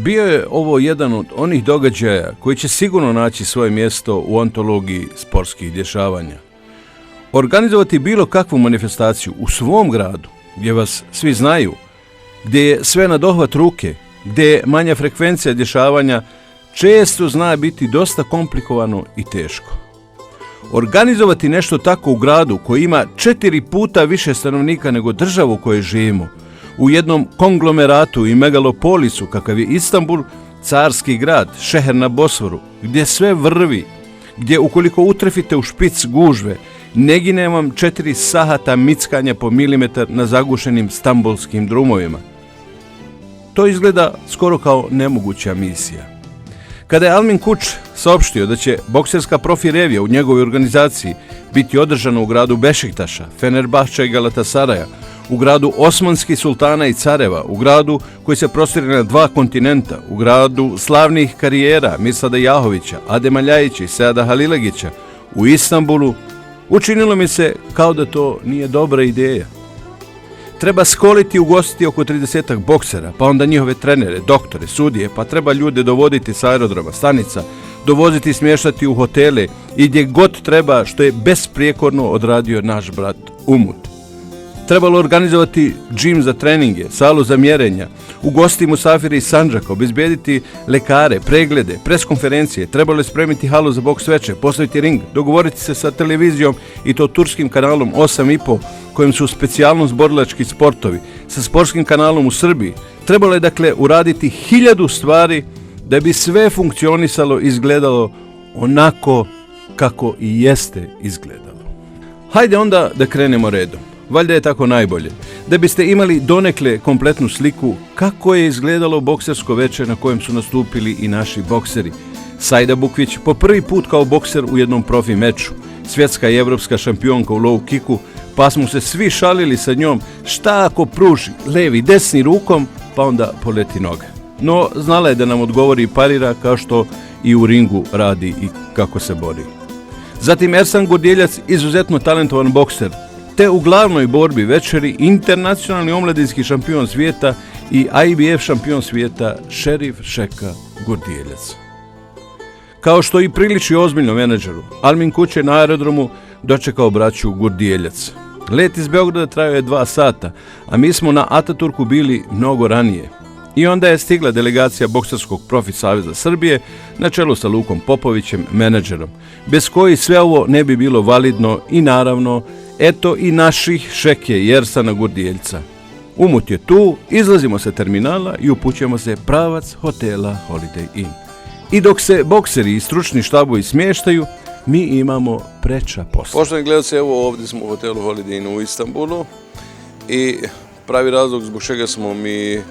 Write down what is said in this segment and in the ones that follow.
Bio je ovo jedan od onih događaja koji će sigurno naći svoje mjesto u antologiji sportskih dešavanja. Organizovati bilo kakvu manifestaciju u svom gradu, gdje vas svi znaju, gdje je sve na dohvat ruke, gdje je manja frekvencija dešavanja, često zna biti dosta komplikovano i teško. Organizovati nešto tako u gradu koji ima 4 puta više stanovnika nego državu u kojoj živimo, u jednom konglomeratu i megalopolisu kakav je Istanbul, carski grad, šeher na Bosforu, gdje sve vrvi, gdje ukoliko utrefite u špic gužve, ne gine vam 4 sahata mickanja po milimetar na zagušenim stambulskim drumovima. To izgleda skoro kao nemoguća misija. Kada je Almin Kuč saopštio da će bokserska profi revija u njegovoj organizaciji biti održana u gradu Bešiktaša, Fenerbahča i Galatasaraja, u gradu Osmanskih sultana i careva, u gradu koji se prostire na 2 kontinenta, u gradu slavnih karijera Mirsada Jahovića, Adema Ljajića i Seada Halilagića, u Istanbulu, učinilo mi se kao da to nije dobra ideja. Treba skoliti i ugostiti oko 30 boksera, pa onda njihove trenere, doktore, sudije, pa treba ljude dovoditi s aerodroma, stanica, dovoziti i smještati u hotele i gdje god treba, što je besprijekorno odradio naš brat Umut. Trebalo organizovati džim za treninge, salu za mjerenja, ugostiti musafire iz Sandžaka, obezbijediti lekare, preglede, preskonferencije, trebalo je spremiti halu za boks veče, postaviti ring, dogovoriti se sa televizijom i to turskim kanalom 8,5, kojim su specijalno borilački sportovi, sa sportskim kanalom u Srbiji. Trebalo je dakle uraditi 1000 stvari da bi sve funkcionisalo i izgledalo onako kako i jeste izgledalo. Hajde onda da krenemo redom. Valjda je tako najbolje. Da biste imali donekle kompletnu sliku kako je izgledalo boksersko večer na kojem su nastupili i naši bokseri. Sajda Bukvić po prvi put kao bokser u jednom profi meču, svjetska i evropska šampionka u low kicku, pa smo se svi šalili sa njom šta ako pruži levi desni rukom, pa onda poleti noga. No, znala je da nam odgovori i parira kao što i u ringu radi i kako se bori. Zatim Ersan Gurdjeljac, izuzetno talentovan bokser, te u glavnoj borbi večeri internacionalni omladinski šampion svijeta i IBF šampion svijeta Šerif Šeka Gurdjeljac. Kao što i priliči ozbiljnom menadžeru, Almin Kuč je na aerodromu dočekao braću Gurdjeljac. Let iz Beograda trajao je 2 sata, a mi smo na Ataturku bili mnogo ranije. I onda je stigla delegacija Bokserskog profi saveza Srbije na čelu sa Lukom Popovićem, menadžerom, bez koji sve ovo ne bi bilo validno i naravno, eto i naših Šeke i Ersana Gurdjeljca. Umut je tu, izlazimo sa terminala i upućujemo se pravac hotela Holiday Inn. I dok se bokseri i stručni štabovi smještaju, mi imamo preča posla. Poštovani gledalci, evo ovdje smo u hotelu Holiday Inn u Istanbulu i pravi razlog zbog čega smo mi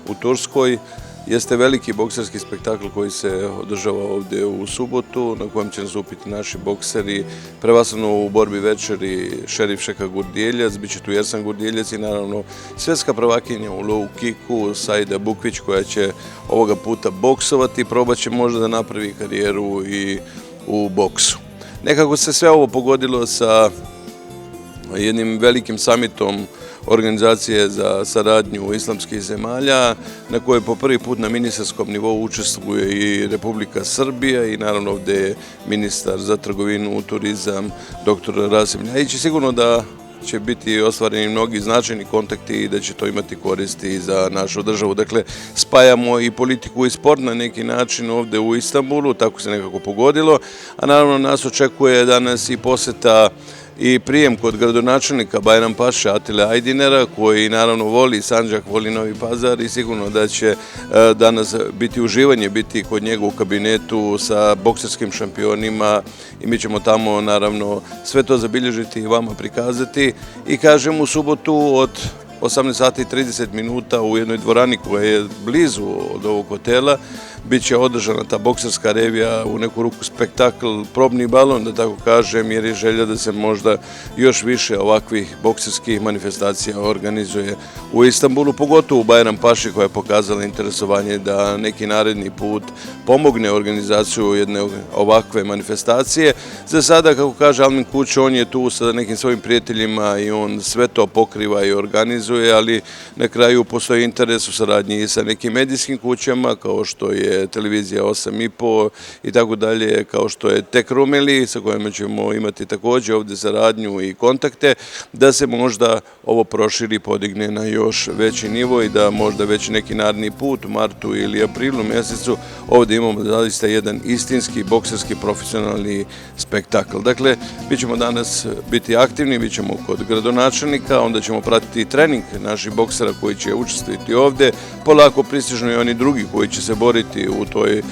u Turskoj jeste veliki bokserski spektakl koji se održava ovdje u subotu, na kojem će nastupiti naši bokseri, prevashodno u borbi večeri Šerif Šeka Gurdjeljac, bit će tu Ersan Gurdjeljac i naravno svjetska prvakinja u low kicku Sajda Bukvić koja će ovoga puta boksovati, probat će možda da napravi karijeru i u boksu. Nekako se sve ovo pogodilo sa jednim velikim samitom organizacije za saradnju islamskih zemalja, na kojoj po prvi put na ministarskom nivou učestvuje i Republika Srbija i naravno ovdje je ministar za trgovinu, turizam, dr. Rasim Ljajić i sigurno da će biti ostvareni mnogi značajni kontakti i da će to imati koristi za našu državu. Dakle, spajamo i politiku i sport na neki način ovdje u Istanbulu, tako se nekako pogodilo, a naravno nas očekuje danas i posjeta i prijem kod gradonačelnika Bajrampaše Atile Ajdinera, koji naravno voli Sandžak, voli Novi Pazar i sigurno da će danas biti uživanje, biti kod njega u kabinetu sa bokserskim šampionima i mi ćemo tamo naravno sve to zabilježiti i vama prikazati. I kažem, u subotu od 18 sati i 30 minuta u jednoj dvorani koja je blizu od ovog hotela bit će održana ta bokserska revija, u neku ruku spektakl, probni balon, da tako kažem, jer je želja da se možda još više ovakvih bokserskih manifestacija organizuje u Istanbulu, pogotovo u Bajrampaši koja je pokazala interesovanje da neki naredni put pomogne organizaciju jedne ovakve manifestacije. Za sada, kako kaže Almin Kuč, on je tu sa nekim svojim prijateljima i on sve to pokriva i organizuje. organizuje, ali na kraju postoji interes u saradnji i sa nekim medijskim kućama, kao što je televizija 8,5 i tako dalje, kao što je Tek Rumeli, sa kojima ćemo imati također ovdje saradnju i kontakte, da se možda ovo proširi, podigne na još veći nivo i da možda već neki naredni put u martu ili aprilu mjesecu ovdje imamo zaista jedan istinski bokserski profesionalni spektakl. Dakle, mi ćemo danas biti aktivni, mi ćemo kod gradonačelnika, onda ćemo pratiti trening naših boksera koji će učestvovati ovdje, polako pristižno i oni drugi koji će se boriti u toj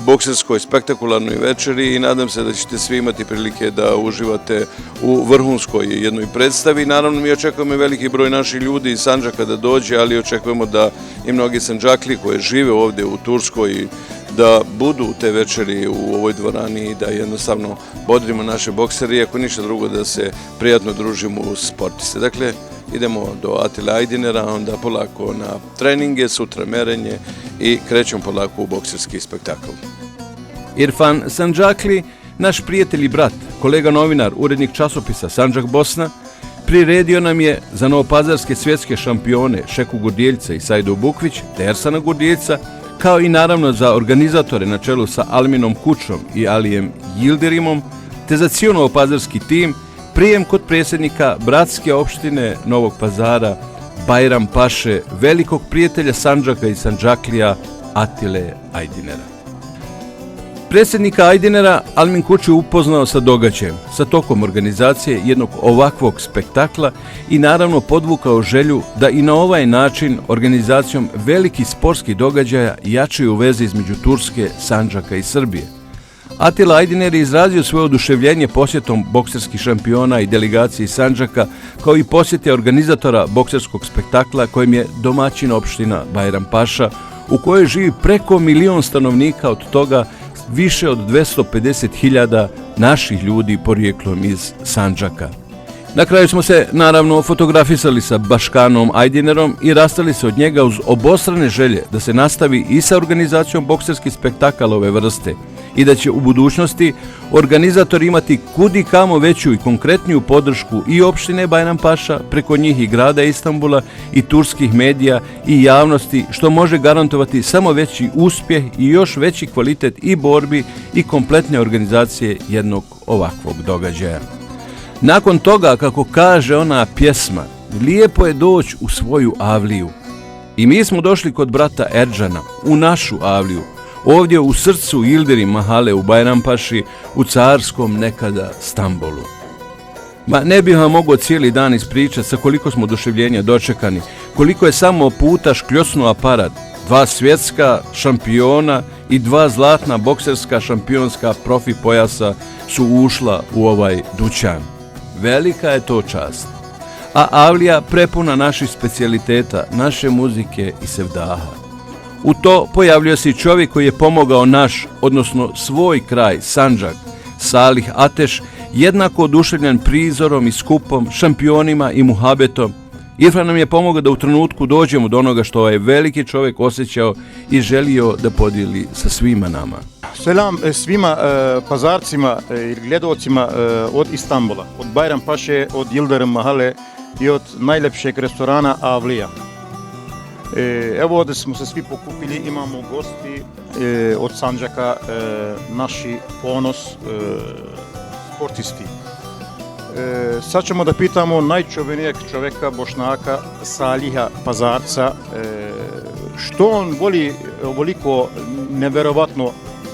bokserskoj spektakularnoj večeri i nadam se da ćete svi imati prilike da uživate u vrhunskoj jednoj predstavi. Naravno, mi očekujemo i veliki broj naših ljudi iz Sandžaka da dođe, ali očekujemo da i mnogi Sandžakli koji žive ovdje u Turskoj da budu u te večeri u ovoj dvorani i da jednostavno bodrimo naše boksere i ako ništa drugo da se prijatno družimo uz sportiste. Dakle, idemo do Atile Ajdinera, onda polako na treninge, sutra merenje i krećemo polako u bokserski spektakl. Irfan Sandžakli, naš prijatelj i brat, kolega novinar, urednik časopisa Sandžak Bosna, priredio nam je za novopazarske svjetske šampione Šeku Gurdijeljca i Sajdu Bukvić te Ersana Gurdijeljca, kao i naravno za organizatore na čelu sa Alminom Kučom i Alijem Yildirimom, te za cijel novopazarski tim, prijem kod predsjednika bratske opštine Novog Pazara, Bajram Paše, velikog prijatelja Sandžaka i Sandžaklija, Atile Ajdinera. Predsjednika Ajdinera Almin Kuč je upoznao sa događajem, sa tokom organizacije jednog ovakvog spektakla i naravno podvukao želju da i na ovaj način organizacijom velikih sportskih događaja jačaju veze između Turske, Sandžaka i Srbije. Atila Ajdiner je izrazio svoje oduševljenje posjetom bokserskih šampiona i delegacije iz Sandžaka, kao i posjete organizatora bokserskog spektakla kojim je domaćin opština Bajram Paša, u kojoj živi preko 1 milion stanovnika, od toga više od 250.000 naših ljudi porijeklom iz Sandžaka. Na kraju smo se naravno fotografisali sa Baškanom Ajdinerom i rastali se od njega uz obostrane želje da se nastavi i sa organizacijom bokserskih spektakala ove vrste i da će u budućnosti organizator imati kudi kamo veću i konkretniju podršku i opštine Bajram Paša, preko njih i grada Istanbula i turskih medija i javnosti, što može garantovati samo veći uspjeh i još veći kvalitet i borbi i kompletne organizacije jednog ovakvog događaja. Nakon toga, kako kaže ona pjesma, lijepo je doći u svoju avliju. I mi smo došli kod brata Erdžana, u našu avliju, ovdje u srcu Yildirim mahale u Bajrampaši, u carskom nekada Stambolu. Ma ne bih vam mogao cijeli dan ispričati sa koliko smo oduševljenja dočekani, koliko je samo puta škljosnuo aparat, 2 svjetska šampiona i 2 zlatna bokserska šampionska profi pojasa su ušla u ovaj dućan. Velika je to čast. A avlija prepuna naših specijaliteta, naše muzike i sevdaha. U to pojavljuje se i čovjek koji je pomogao naš, odnosno svoj kraj, Sandžak, Salih Ateš, jednako oduševljen prizorom i skupom, šampionima i muhabetom. Irfan nam je pomogao da u trenutku dođemo do onoga što je veliki čovjek osjećao i želio da podijeli sa svima nama. Selam svima pazarcima i gledalcima od Istanbula, od Bajram Paše, od Yildirim mahale i od najlepšeg restorana Avlija. Evo ovdje smo se svi pokupili, imamo gosti od Sandžaka, naši ponos sportisti. Sad ćemo da pitamo najčuvenijeg čovjeka Bošnjaka, Saliha Pazarca, što on voli ovoliko neverovatno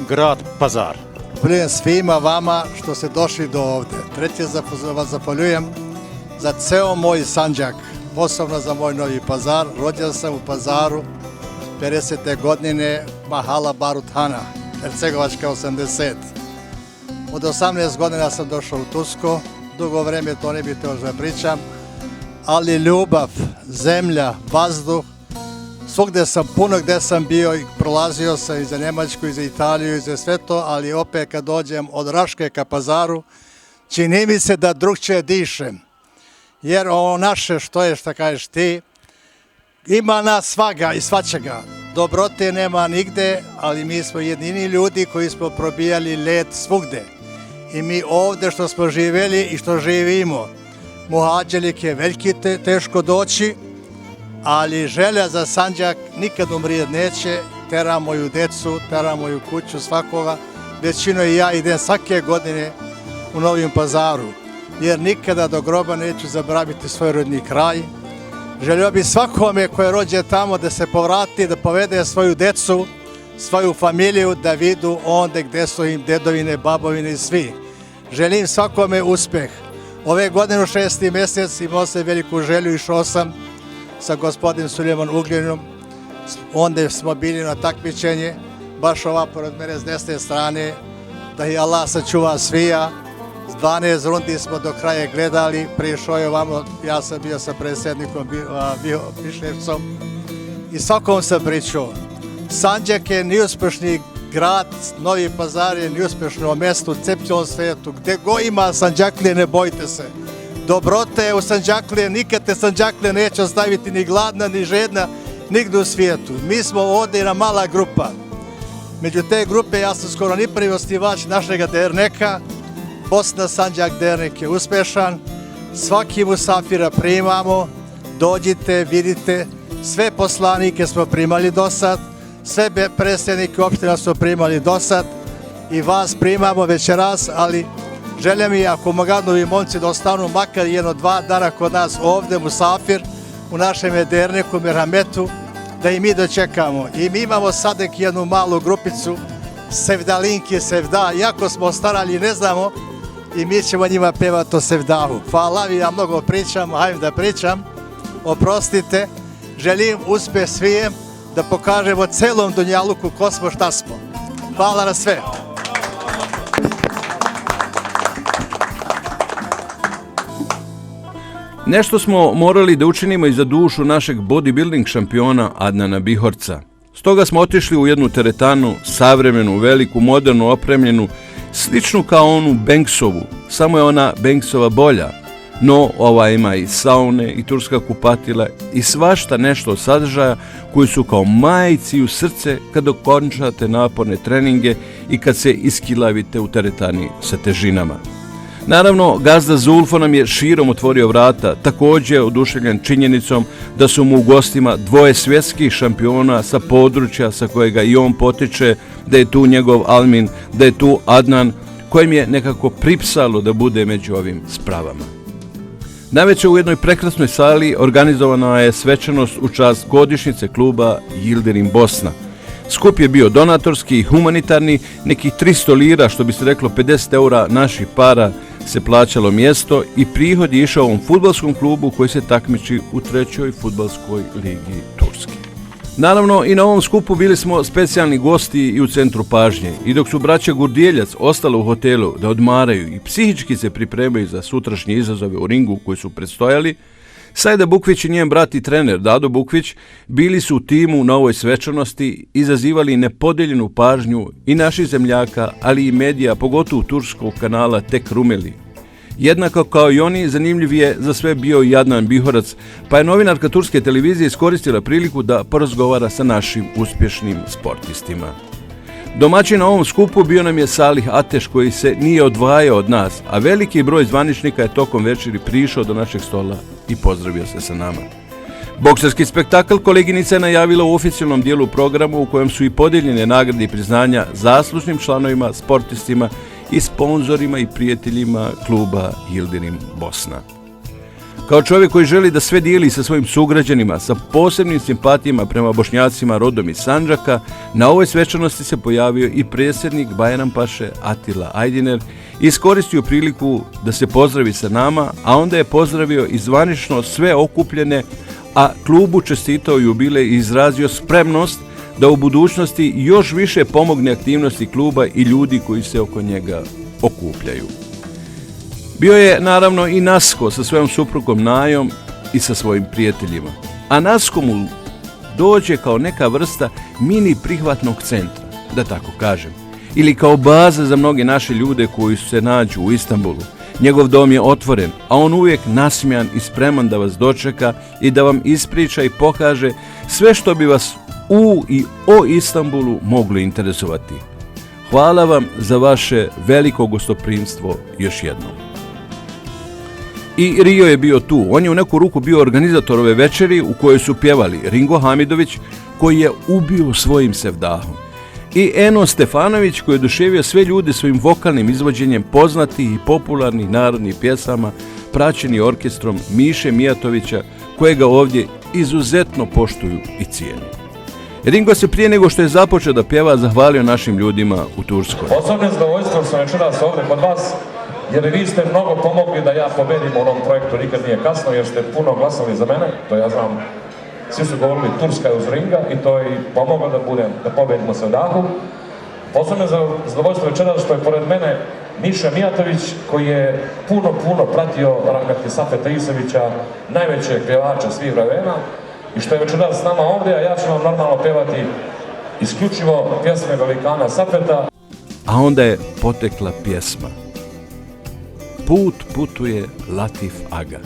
grad Pazar. Zahvaljujem svima vama što ste došli do ovdje. Treće vas zahvaljujem za ceo moj Sandžak, posebno za moj Novi Pazar. Rođen sam u Pazaru 50. godine, mahala Baruthana, Hercegovačka 80. Od 18 godina sam došao u Tursku, dugo vreme to ne bih htio da pričam, ali ljubav, zemlja, vazduh, svugdje sam puno gdje sam bio i prolazio sam i za Njemačku, i za Italiju, i za sve to, ali opet kad dođem od Raške ka Pazaru, čini mi se da drugčije dišem. Jer ovo naše, što je, šta kažeš ti, ima nas svaga i svačega. Dobrote nema nigde, ali mi smo jedini ljudi koji smo probijali led svugde. I mi ovdje što smo živjeli i što živimo, muhađelik je veliki teško doći, ali želja za Sandžak nikad umrijet neće, tera moju decu, tera moju kuću svakoga, većino i ja idem svake godine u Novim Pazaru, jer nikada do groba neću zaboraviti svoj rodni kraj. Želio bi svakome ko je rođen tamo da se povrati, da povede svoju decu, svoju familiju, da vidu onda gde su im dedovine, babovine i svi. Želim svakome uspeh. Ove godine u 6. mjesec imao sam veliku želju, išao sam sa gospodinom Sulejman Ugljenom, onda smo bili na takmičenje, baš ova pored mene s desne strane, da je Allah sačuva svija. 12 rundi smo do kraja gledali, prišao je ovamo, ja sam bio sa predsjednikom Višnjevcom i svakom sam pričao. Sandžak je neuspješni grad, Novi Pazar je neuspješno mjesto u cijelom svijetu, gdje go ima Sandžaklije, ne bojte se. Dobrota je u Sandžaklije, nikad te Sandžaklije neće ostaviti ni gladna, ni žedna, nigdje u svijetu. Mi smo ovdje jedna mala grupa. Među te grupe ja sam skoro ni prvi osnivač našega derneka. Bosna Sandžak dernek je uspješan, svaki musafira primamo, dođite, vidite, sve poslanike smo primali do sad, sve predsjednike opština smo primali do sad i vas primamo večeras, ali želja mi je ako Maganovi momci da ostanu makar 1-2 dana kod nas ovdje musafir u našem derneku Merhametu, da i mi dočekamo. I mi imamo sad jednu malu grupicu, Sevdalinki, Sevda, jako smo starali, ne znamo, i mi ćemo njima pevati o Sevdahu. Hvala vi, ja mnogo pričam, hajde da pričam, oprostite, želim uspjeh svijem, da pokažemo celom Dunjaluku ko smo, šta smo. Hvala na sve. Nešto smo morali da učinimo i za dušu našeg bodybuilding šampiona Adnana Bihorca. Stoga smo otišli u jednu teretanu, savremenu, veliku, modernu, opremljenu, sličnu kao onu Banksovu, samo je ona Banksova bolja. No, ova ima i saune, i turska kupatila, i svašta nešto od sadržaja koji su kao majci u srce kad okončate naporne treninge i kad se iskilavite u teretani sa težinama. Naravno, gazda Zulfo nam je širom otvorio vrata, također oduševljen činjenicom da su mu u gostima dvoje svjetskih šampiona sa područja sa kojega i on potiče, da je tu njegov Almin, da je tu Adnan, kojem je nekako pripsalo da bude među ovim spravama. Navečer u jednoj prekrasnoj sali organizovana je svečanost u čast godišnjice kluba Yildirim Bosna. Skup je bio donatorski i humanitarni, nekih 300 lira, što bi se reklo 50 eura naših para, se plaćalo mjesto i prihod je išao ovom fudbalskom klubu koji se takmiči u 3. fudbalskoj ligi Turske. Naravno, i na ovom skupu bili smo specijalni gosti i u centru pažnje. I dok su braća Gurdjeljac ostala u hotelu da odmaraju i psihički se pripremaju za sutrašnje izazove u ringu koji su predstojali, Sajda Bukvić i njen brat i trener Dado Bukvić bili su u timu na ovoj svečanosti, izazivali nepodeljenu pažnju i naših zemljaka, ali i medija, pogotovo turskog kanala Tek Rumeli. Jednako kao i oni, zanimljiv je za sve bio i Adnan Bihorac, pa je novinarka turske televizije iskoristila priliku da porazgovara sa našim uspješnim sportistima. Domaćin na ovom skupu bio nam je Salih Ateš, koji se nije odvajao od nas, a veliki broj zvaničnika je tokom večeri prišao do našeg stola i pozdravio se sa nama. Bokserski spektakl koleginica je najavila u oficijalnom dijelu programa u kojem su i podijeljene nagrade i priznanja zaslužnim članovima, sportistima i sponzorima i prijateljima kluba Yildirim Bosna. Kao čovjek koji želi da sve dijeli sa svojim sugrađanima, sa posebnim simpatijama prema Bošnjacima rodom iz Sandžaka, na ovoj svečanosti se pojavio i predsjednik Bajrampaše Atila Ajdiner i iskoristio priliku da se pozdravi sa nama, a onda je pozdravio i zvanično sve okupljene, a klubu čestitao jubilej i izrazio spremnost da u budućnosti još više pomogne aktivnosti kluba i ljudi koji se oko njega okupljaju. Bio je naravno i Nasko sa svojom suprugom Najom i sa svojim prijateljima. A Nasko mu dođe kao neka vrsta mini prihvatnog centra, da tako kažem. Ili kao baza za mnoge naše ljude koji se nađu u Istanbulu. Njegov dom je otvoren, a on uvijek nasmijan i spreman da vas dočeka i da vam ispriča i pokaže sve što bi vas u i o Istanbulu moglo interesovati. Hvala vam za vaše veliko gostoprimstvo još jednom. I Rio je bio tu. On je u neku ruku bio organizator ove večeri u kojoj su pjevali Ringo Hamidović, koji je ubio svojim sevdahom, i Eno Stefanović, koji je oduševio sve ljude svojim vokalnim izvođenjem poznatih i popularnih narodnih pjesama, praćeni orkestrom Miše Mijatovića, kojega ovdje izuzetno poštuju i cijene. Ringo se prije nego što je započeo da pjeva zahvalio našim ljudima u Turskoj. Osobno zadovoljstvo sam večeras ovdje kod vas, jer vi ste mnogo pomogli da ja pobedim u onom projektu Nikad nije kasno, jer ste puno glasali za mene, to ja znam. Svi su govorili Turska je uz Ringa i to je pomoglo da pobedimo se u dahu. Posebno zadovoljstvo večeras što je pored mene Miša Mijatović, koji je puno pratio Rahmetli Safeta Isevića, najvećeg pjevača svih vremena, i što je večeras s nama ovdje, a ja ću vam normalno pjevati isključivo pjesme velikana Safeta. A onda je potekla pjesma. Put putuje Latif Aga.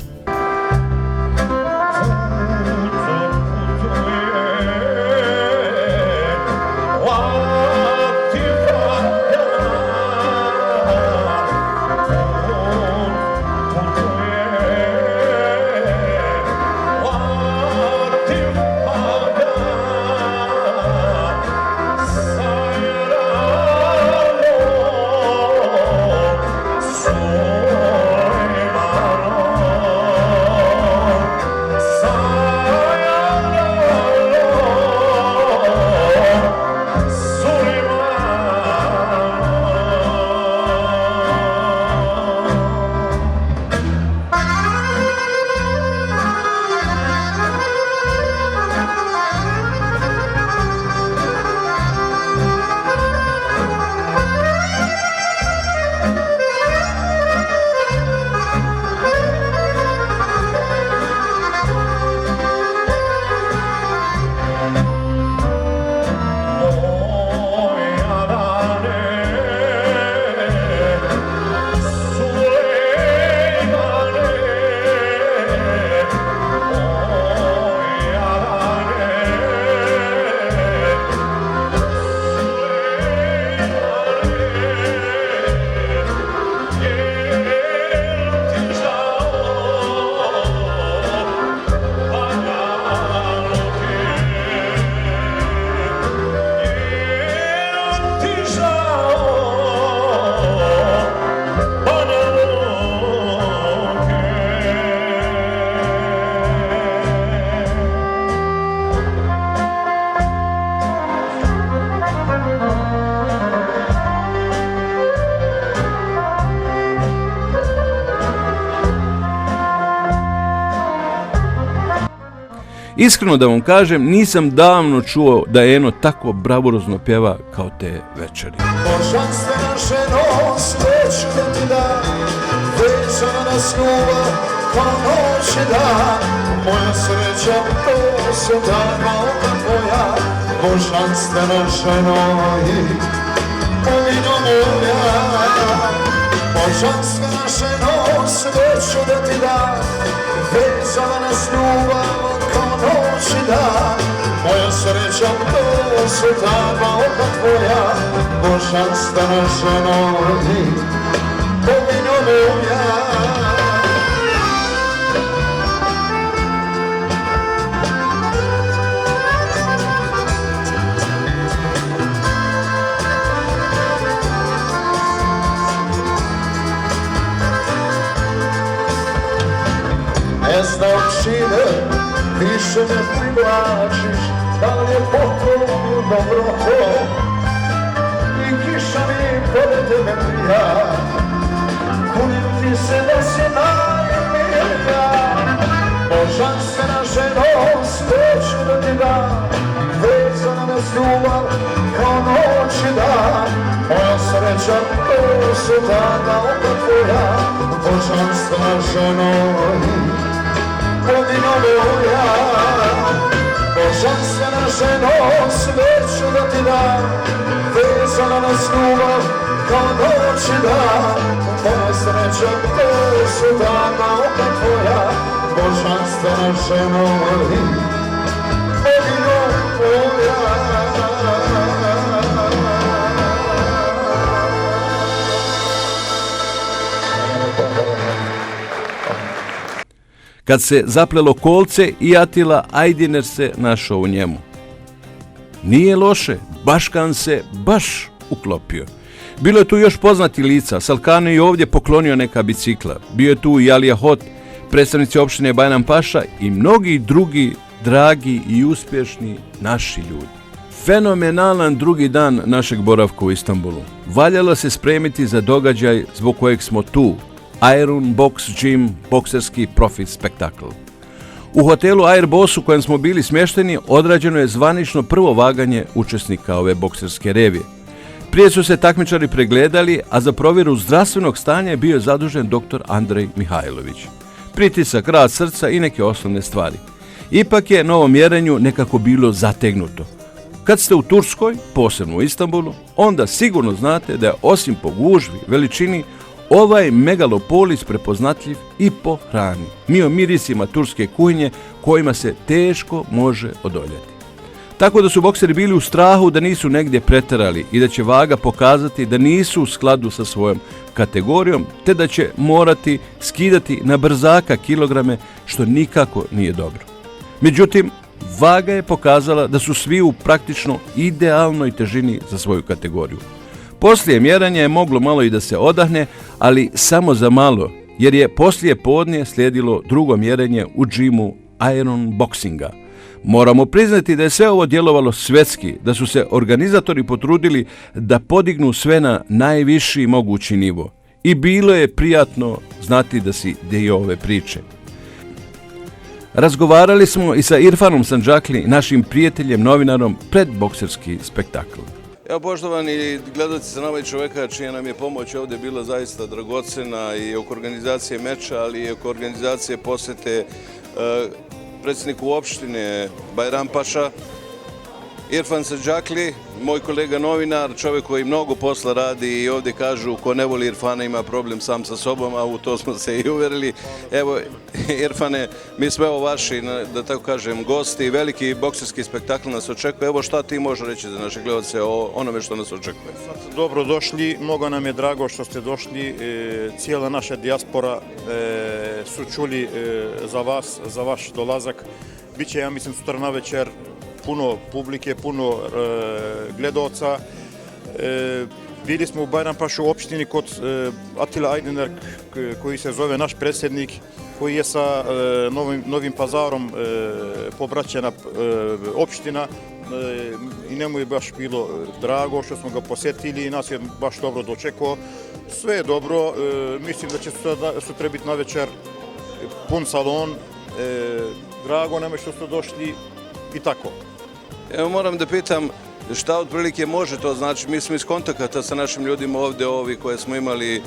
Iskreno da vam kažem, nisam davno čuo da Eno tako bravurozno pjeva kao te večeri. Božanstvena ženo, sveću da ti da, vezana nas ljubav, kao noć i dan. Moja sreća, to su dana oka tvoja, božanstvena ženo i pomino moja. Božanstvena ženo, sveću da ti da, vezana nas ljubav, noć i dan. Moja sreća, to su dana oka tvoja, božanstvena ženo i pomino moja. Ne znam čime više me privlačiš, da li je potom dobro to, i kiša mi pored tebe prija, kunim ti se da si najmilija. Božanstvena ženo, sveću da ti dam, vezana nas ljubav kao noć i dan. Moja sreća, to su dana oka tvoja, božanstvena ženo i pomino moja. Božanstvena ženo, sveću da ti dam, vezana nas ljubav kao noć i dan. Moja sreća, to su dana oka tvoja, božanstvena ženo i pomino moja. kad se zaplelo kolce i Atila Ajdiner se našao u njemu. Nije loše, Baškan se baš uklopio. Bilo je tu još poznati lica, Salkano je ovdje poklonio neka bicikla, bio je tu i Alija Hot, predstavnici opštine Bajram Paša i mnogi drugi dragi i uspješni naši ljudi. Fenomenalan drugi dan našeg boravka u Istanbulu. Valjalo se spremiti za događaj zbog kojeg smo tu, Iron Box Gym, bokserski profit spektakl. U hotelu Airboss u kojem smo bili smješteni odrađeno je zvanično prvo vaganje učesnika ove bokserske revije. Prije su se takmičari pregledali, a za provjeru zdravstvenog stanja je bio zadužen dr. Andrej Mihajlović. Pritisak, rad srca i neke osnovne stvari. Ipak je na ovom mjerenju nekako bilo zategnuto. Kad ste u Turskoj, posebno u Istanbulu, onda sigurno znate da je osim po gužvi, veličini, ovaj megalopolis prepoznatljiv i po hrani, mirisima turske kuhinje kojima se teško može odoljeti. Tako da su bokseri bili u strahu da nisu negdje preterali i da će vaga pokazati da nisu u skladu sa svojom kategorijom, te da će morati skidati na brzaka kilograme, što nikako nije dobro. Međutim, vaga je pokazala da su svi u praktično idealnoj težini za svoju kategoriju. Poslije mjeranja je moglo malo i da se odahne, ali samo za malo, jer je poslije podne slijedilo drugo mjerenje u džimu Iron Boxinga. Moramo priznati da je sve ovo djelovalo svjetski, da su se organizatori potrudili da podignu sve na najviši mogući nivo. I bilo je prijatno znati da si dio ove priče. Razgovarali smo i sa Irfanom Sandžakli, našim prijateljem, novinarom, pred bokserski spektakl. Evo, poštovani gledalci, sa nama je čovjeka čija nam je pomoć ovdje bila zaista dragocena i oko organizacije meča, ali i oko organizacije posjete predsjedniku opštine Bajram Paša, Irfan Sandžakli, moj kolega novinar, čovjek koji mnogo posla radi i ovdje kažu ko ne voli Irfana ima problem sam sa sobom, a u to smo se i uvjerili. Evo, Irfane, mi smo evo vaši, da tako kažem, gosti, veliki bokserski spektakl nas očekuje. Evo šta ti možeš reći za naše gledalce o onome što nas očekuje? Dobro došli, mnogo nam je drago što ste došli, cijela naša dijaspora su čuli za vas, za vaš dolazak. Biće, ja mislim, sutra na večer puno publike, puno gledalca. Bili smo u Bajram Pašu u opštini kod Atila Ajdiner, koji se zove naš predsjednik, koji je sa Novim Pazarom pobraćena opština i njemu je baš bilo drago što smo ga posjetili i nas je baš dobro dočekao. Sve je dobro, mislim da će sutra biti na večer pun salon, drago nam je što ste došli i tako. Evo, moram da pitam šta otprilike može to znači. Mi smo iz kontakata sa našim ljudima ovdje, ovi koje smo imali,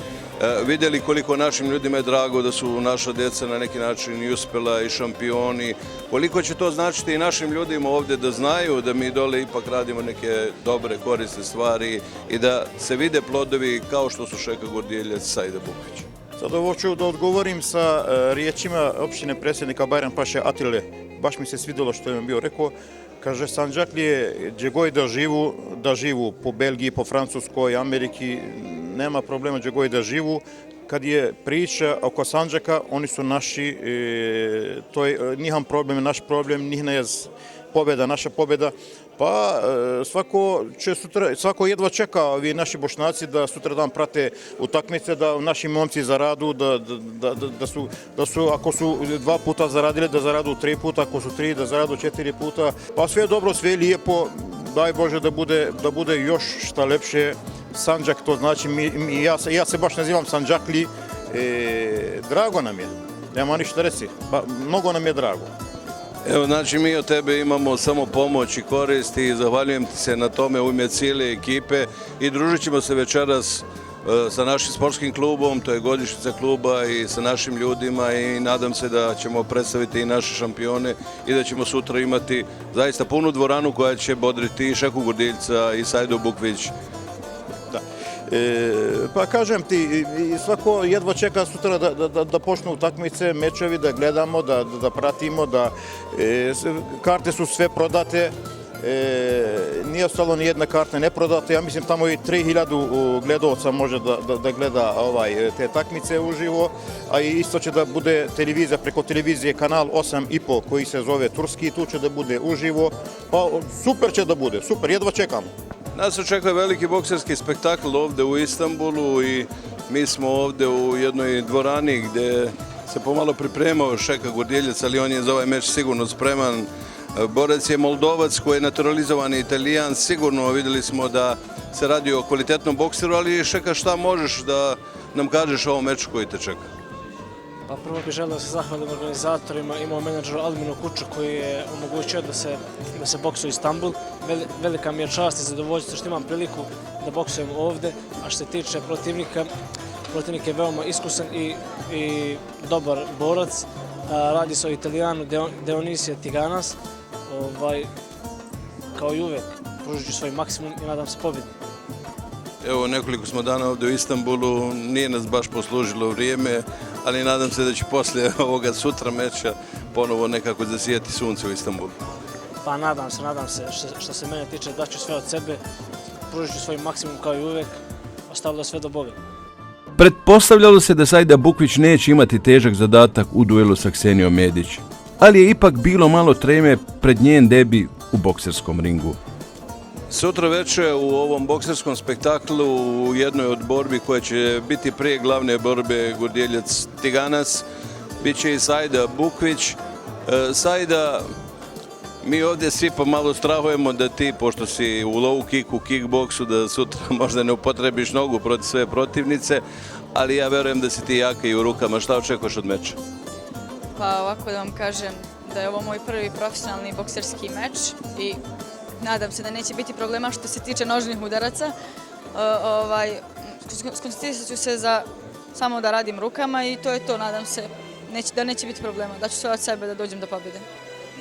vidjeli koliko našim ljudima je drago da su naša djeca na neki način i uspjela i šampioni. Koliko će to značiti i našim ljudima ovdje da znaju da mi dole ipak radimo neke dobre, korisne stvari i da se vide plodovi kao što su Šeka Gordijeljac, Sajda Bukvić. Sad ovo ću da odgovorim sa riječima opštine predsjednika Bajram Paše Atile. Baš mi se svidjelo što je on bio rekao. Kaže, Sandžaklije, gdje god da živu, po Belgiji, po Francuskoj, Ameriki, nema problema gdje god da živu. Kad je priča oko Sandžaka, oni su naši, to je njihov problem, naš problem, njihna je pobjeda, naša pobjeda. Pa svako jedva čeka, ovi naši Bošnjaci, da sutra dan prate utakmice, da naši momci zaradu, da su, ako su 2 puta zaradili, da zaradu 3 puta, ako su 3, da zaradu 4 puta. Pa sve je dobro, sve je lijepo, daj Bože da bude još šta lepše. Sandžak, to znači, ja se baš nazivam Sandžakli, drago nam je, nema ništa reći, mnogo nam je drago. Evo, znači mi od tebe imamo samo pomoć i korist i zahvaljujem ti se na tome u ime cijele ekipe i družit ćemo se večeras sa našim sportskim klubom, to je godišnjica kluba, i sa našim ljudima i nadam se da ćemo predstaviti i naše šampione i da ćemo sutra imati zaista punu dvoranu koja će bodriti i Šeku Gordiljca i Sajdu Bukvić. Pa kažem ti, svako jedva čeka sutra da počnu utakmice, mečevi, da gledamo, da pratimo, karte su sve prodate, Nije ostalo ni jedna karta neprodata. Ja mislim tamo i 3000 gledalca može da gleda te takmice uživo, a isto će da bude televizija, preko televizije kanal 8,5 koji se zove Turski, tu će da bude uživo. Pa super će da bude, super, jedva čekamo. Nas očekuje veliki bokserski spektakl ovde u Istanbulu i mi smo ovde u jednoj dvorani gde se pomalo pripremao Šeka Gordjeljac, ali on je za ovaj meč sigurno spreman. Borac je Moldovac koji je naturalizovani Italijan, sigurno vidjeli smo da se radi o kvalitetnom bokseru, ali Šeka, šta možeš da nam kažeš o ovom meču koji te čeka? Pa prvo bih želeo da se zahvalim organizatorima, imao menadžeru Alminu Kuču koji je omogućio da se boksuje u Istanbul. Velika mi je čast i zadovoljstvo što imam priliku da boksujem ovde, a što se tiče protivnika, protivnik je veoma iskusan i dobar borac. Radi se o Italijanu Dionisije Tiganas, kao i uvek pružit ću svoj maksimum i nadam se pobjedi. Evo, nekoliko smo dana ovde u Istanbulu, nije nas baš poslužilo vrijeme, ali nadam se da će poslije ovoga sutra meča ponovo nekako zasijati sunce u Istanbulu. Pa nadam se. Što se mene tiče, daću sve od sebe, pružit ću svoj maksimum kao i uvek, ostavljamo sve do Boga. Pretpostavljalo se da Sajda Bukvić neće imati težak zadatak u duelu sa Ksenijom Medić, ali je ipak bilo malo treme pred njen debi u bokserskom ringu. Sutra večer u ovom bokserskom spektaklu u jednoj od borbi koja će biti prije glavne borbe Gordjeljac Tiganas, bit će i Sajda Bukvić. Sajda, mi ovdje svi pomalo strahujemo da ti, pošto si u low kicku, kickboksu, da sutra možda ne upotrebiš nogu protiv sve protivnice, ali ja verujem da si ti jaka i u rukama. Šta očekuješ od meča? Pa ovako da vam kažem da je ovo moj prvi profesionalni bokserski meč i nadam se da neće biti problema što se tiče nožnih udaraca. Skoncentrirat ću se samo da radim rukama i to je to, nadam se da neće biti problema, da ću sve od sebe da dođem do pobjede.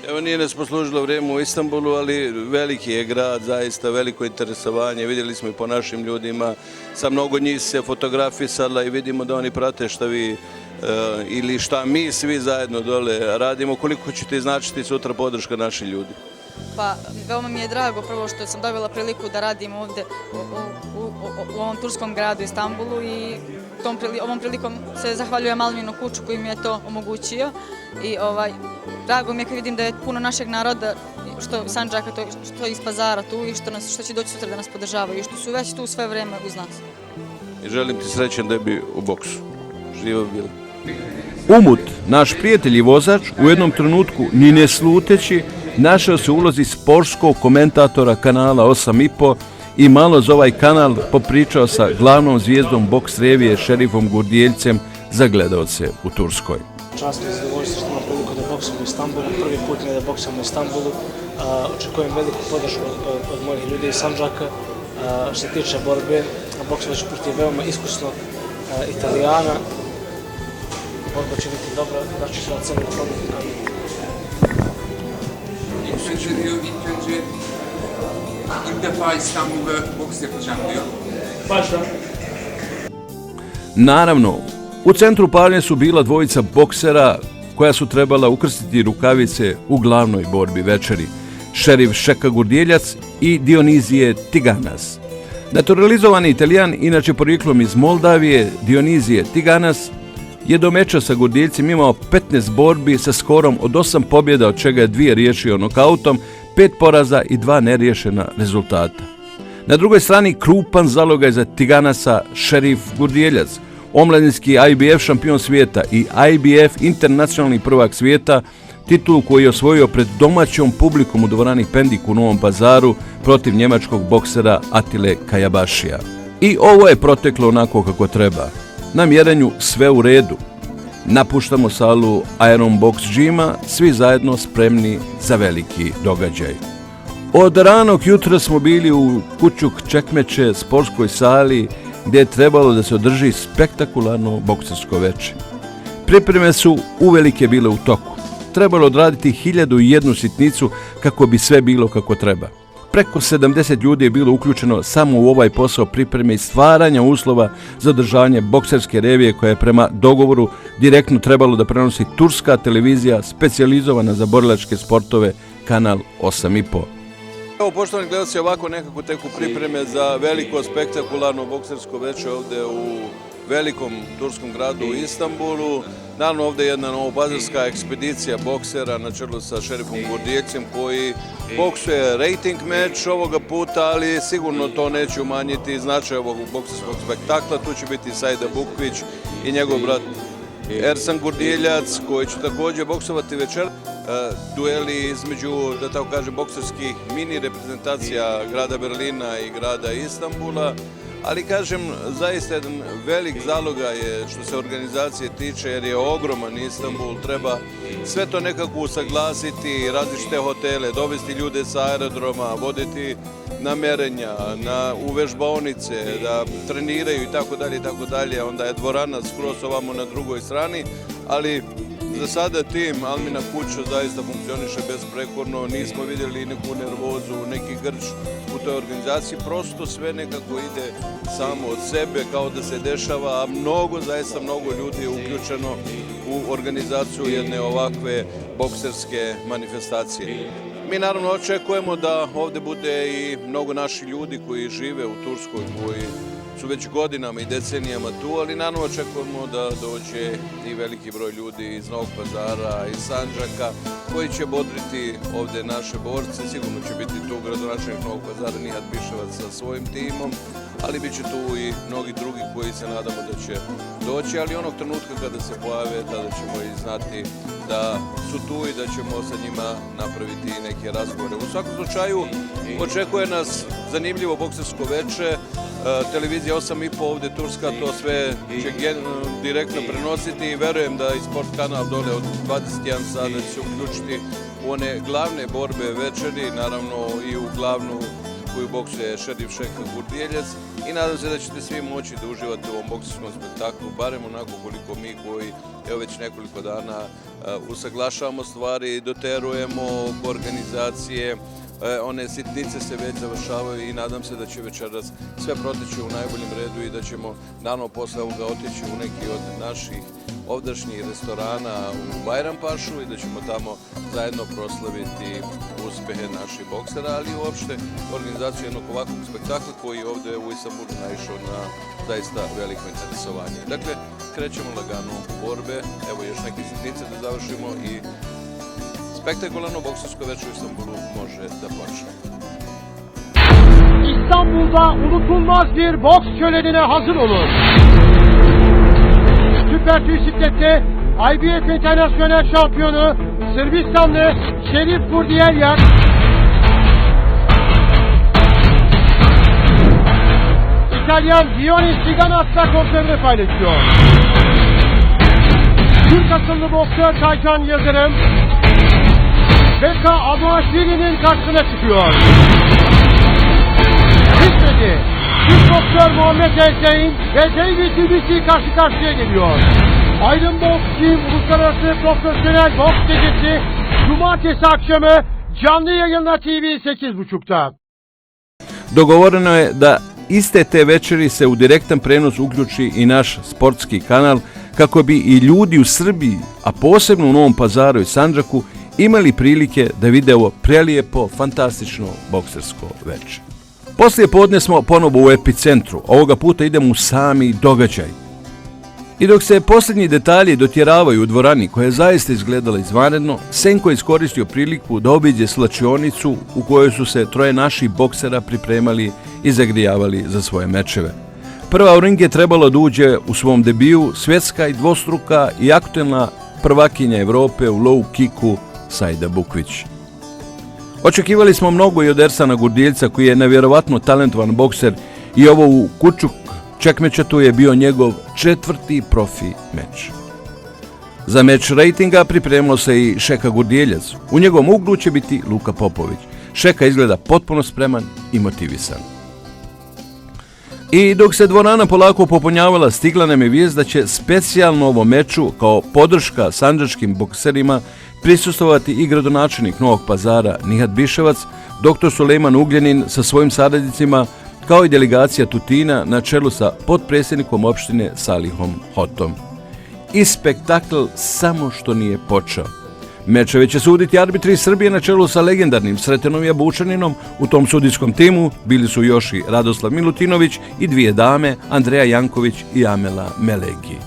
Evo, nije nas poslužilo vrijeme u Istanbulu, ali veliki je grad, zaista veliko interesovanje. Vidjeli smo i po našim ljudima, sa mnogo njih se fotografisala i vidimo da oni prate šta vi ili šta mi svi zajedno dole radimo. Koliko će ti značiti sutra podrška naših ljudi? Pa, veoma mi je drago prvo što sam dobila priliku da radim ovde u ovom turskom gradu Istanbulu i ovom prilikom se zahvaljujem Alminu Kuču koji mi je to omogućio i drago mi je kad vidim da je puno našeg naroda, što Sandžaka, što iz Pazara tu i što će doći sutra da nas podržavaju i što su već tu sve vreme uz nas. I želim ti srećan debi u boksu. Živo bilo. Umut, naš prijatelj i vozač, u jednom trenutku, ni ne sluteći, našao se u ulozi sportskog komentatora kanala 8,5 i malo za ovaj kanal popričao sa glavnom zvijezdom boks revije Šerifom Gordjeljcem za gledaoce u Turskoj. Čast mi je zadovoljstvo što imam priliku da boksujem u Istanbulu, prvi put mi je da boksujem u Istanbulu. Očekujem veliku podršku od mojih ljudi iz Sandžaka. Što se tiče borbe, boksovat ću protiv veoma iskusnog Italijana. Borba će biti dobra, da ću se od sebe da pobjedim. İlk önce ilk defa İstanbul'da boks yapacağım diyor. Başla. Naravno, u centru pažnje su bila dvojica boksera koja su trebala ukrstiti rukavice u glavnoj borbi večeri. Šerif Šeka Gordjeljac i Dionizije Tiganas. Naturalizovani Italijan, inače porijeklom iz Moldavije, Dionizije Tiganas, je do meča sa Gordjeljcem imao 15 borbi sa skorom od 8 pobjeda, od čega je 2 riješio nokautom, 5 poraza i 2 neriješena rezultata. Na drugoj strani krupan zalogaj za Tiganasa Šerif Gordjeljac, omladinski IBF šampion svijeta i IBF internacionalni prvak svijeta, titulu koju je osvojio pred domaćom publikom u dvorani Pendik u Novom Pazaru protiv njemačkog boksera Atile Kajabašija. I ovo je proteklo onako kako treba. Na mjerenju sve u redu. Napuštamo salu Iron Box Gyma, svi zajedno spremni za veliki događaj. Od ranog jutra smo bili u Kučuk Čekmeče sportskoj sali gdje je trebalo da se održi spektakularno boksersko veče. Pripreme su uvelike bile u toku. Trebalo odraditi 1001 sitnicu kako bi sve bilo kako treba. Preko 70 ljudi je bilo uključeno samo u ovaj posao pripreme i stvaranja uslova za održavanje bokserske revije koja je prema dogovoru direktno trebalo da prenosi turska televizija specijalizovana za borilačke sportove kanal 8,5. Evo, poštovani gledalci, ovako nekako teku pripreme za veliko spektakularno boksersko veče ovde u velikom turskom gradu u Istanbulu. Naravno, ovde je jedna novopazarska ekspedicija boksera na čelu sa Šerifom Gurdijeljcem koji boksuje rating meč ovoga puta, ali sigurno to neće umanjiti značaj ovog bokserskog spektakla. Tu će biti Sajda Bukvić i njegov brat Ersan Gurdijeljac koji će također boksovati večer. Dueli između, da tako kažem, bokserskih mini reprezentacija grada Berlina i grada Istanbula. Ali kažem, zaista jedan velik zaloga je što se organizacije tiče, jer je ogroman Istanbul, treba sve to nekako usaglasiti, različite hotele, dovesti ljude sa aerodroma, voditi na merenja, u vežbaonice, da treniraju i tako dalje, onda je dvorana skroz ovamo na drugoj strani, ali za sada tim Almina kuća zaista funkcioniše besprekorno, nismo vidjeli neku nervozu, neki grč u toj organizaciji, prosto sve nekako ide samo od sebe, kao da se dešava, a zaista mnogo ljudi je uključeno u organizaciju jedne ovakve bokserske manifestacije. Mi naravno očekujemo da ovde bude i mnogo naših ljudi koji žive u Turskoj, koji su već godinama i decenijama tu, ali naravno očekujemo da dođe i veliki broj ljudi iz Novog Pazara, iz Sandžaka, koji će bodriti ovde naše borce. Sigurno će biti tu gradonačelnik Novog Pazara Nihat Biševac sa svojim timom, ali bit će tu i mnogi drugi koji se nadamo da će doći, ali onog trenutka kada se pojave, tada ćemo i znati da su tu i da ćemo sa njima napraviti neke razgovore. U svakom slučaju očekuje nas zanimljivo boksersko veče. Televizija 8,5 ovde Turska to sve će direktno prenositi i verujem da i Sport kanal dole od 21 sata će se uključiti u one glavne borbe večeri, naravno i u glavnu koju boksuje Šerif Šeka Gurdijeljac, i nadam se da ćete svi moći da uživate u ovom bokserskom spektaklu, barem onako koliko mi koji evo već nekoliko dana usaglašavamo stvari, doterujemo oko organizacije. One sitnice se već završavaju i nadam se da će večeras sve proteći u najboljem redu i da ćemo naravno posle ovoga otići u neki od naših ovdašnjih restorana u Bajrampašu i da ćemo tamo zajedno proslaviti uspehe naših boksera, ali i uopšte organizaciju jednog ovakvog spektakla koji ovde u Istanbulu naišao na zaista veliko interesovanje. Dakle, krećemo lagano u borbe, evo još neke sitnice da završimo i spektakularno boksersko veče u Istanbulu može da počne. İstanbul'da unutulmaz bir boks şölenine hazır olun. Süper Tüy Siklet'te IBF Internasyonel Şampiyonu Sırbistanlı Şerif Gurdijeljac, İtalyan Dionis Tsiganas'la kortlarını paylaşıyor. Türk asıllı boksör Taycan Yıldırım, Beka Abuashvili'nin karşısına çıkıyor. Bitmedi. Türk boksör Muhammed Elzeyn ve David Dibisi karşı karşıya geliyor. Aydın Boks Team Uluslararası Profesyonel Boks Gecesi Cumartesi akşamı canlı yayınla TV 8.30'da. Dogovoreno je da iste te večeri se u direktan prenos uključi i naš sportski kanal kako bi i ljudi u Srbiji, a posebno u Novom Pazaru i Sandžaku, imali prilike da vide ovo prelijepo, fantastično boksersko veče. Poslije podne smo ponovo u epicentru, ovoga puta idemo u sami događaj. I dok se posljednji detalji dotjeravaju u dvorani koja je zaista izgledala izvanredno, Senko je iskoristio priliku da obiđe slačionicu u kojoj su se troje naših boksera pripremali i zagrijavali za svoje mečeve. Prva u ring je trebalo da uđe u svom debiju svjetska i dvostruka i aktuelna prvakinja Evrope u low kicku Sajda Bukvić. Očekivali smo mnogo i od Ersana Gurdijeljca koji je nevjerovatno talentovan bokser i ovo u Kučuk Čekmečatu je bio njegov 4. profi meč. Za meč rejtinga pripremilo se i Šeka Gurdijeljac. U njegovom uglu će biti Luka Popović. Šeka izgleda potpuno spreman i motivisan. I dok se dvorana polako popunjavala, stigla nam je vijest da će specijalno ovom meču kao podrška sandžačkim bokserima prisustvovati i gradonačelnik Novog Pazara Nihat Biševac, dr. Sulejman Ugljanin sa svojim saradnicima, kao i delegacija Tutina na čelu sa potpredsjednikom opštine Salihom Hotom. I spektakl samo što nije počeo. Mečeve će suditi arbitri Srbije na čelu sa legendarnim Sretenom Jabučaninom. U tom sudijskom timu bili su još i Radoslav Milutinović i dvije dame, Andreja Janković i Amela Melegi.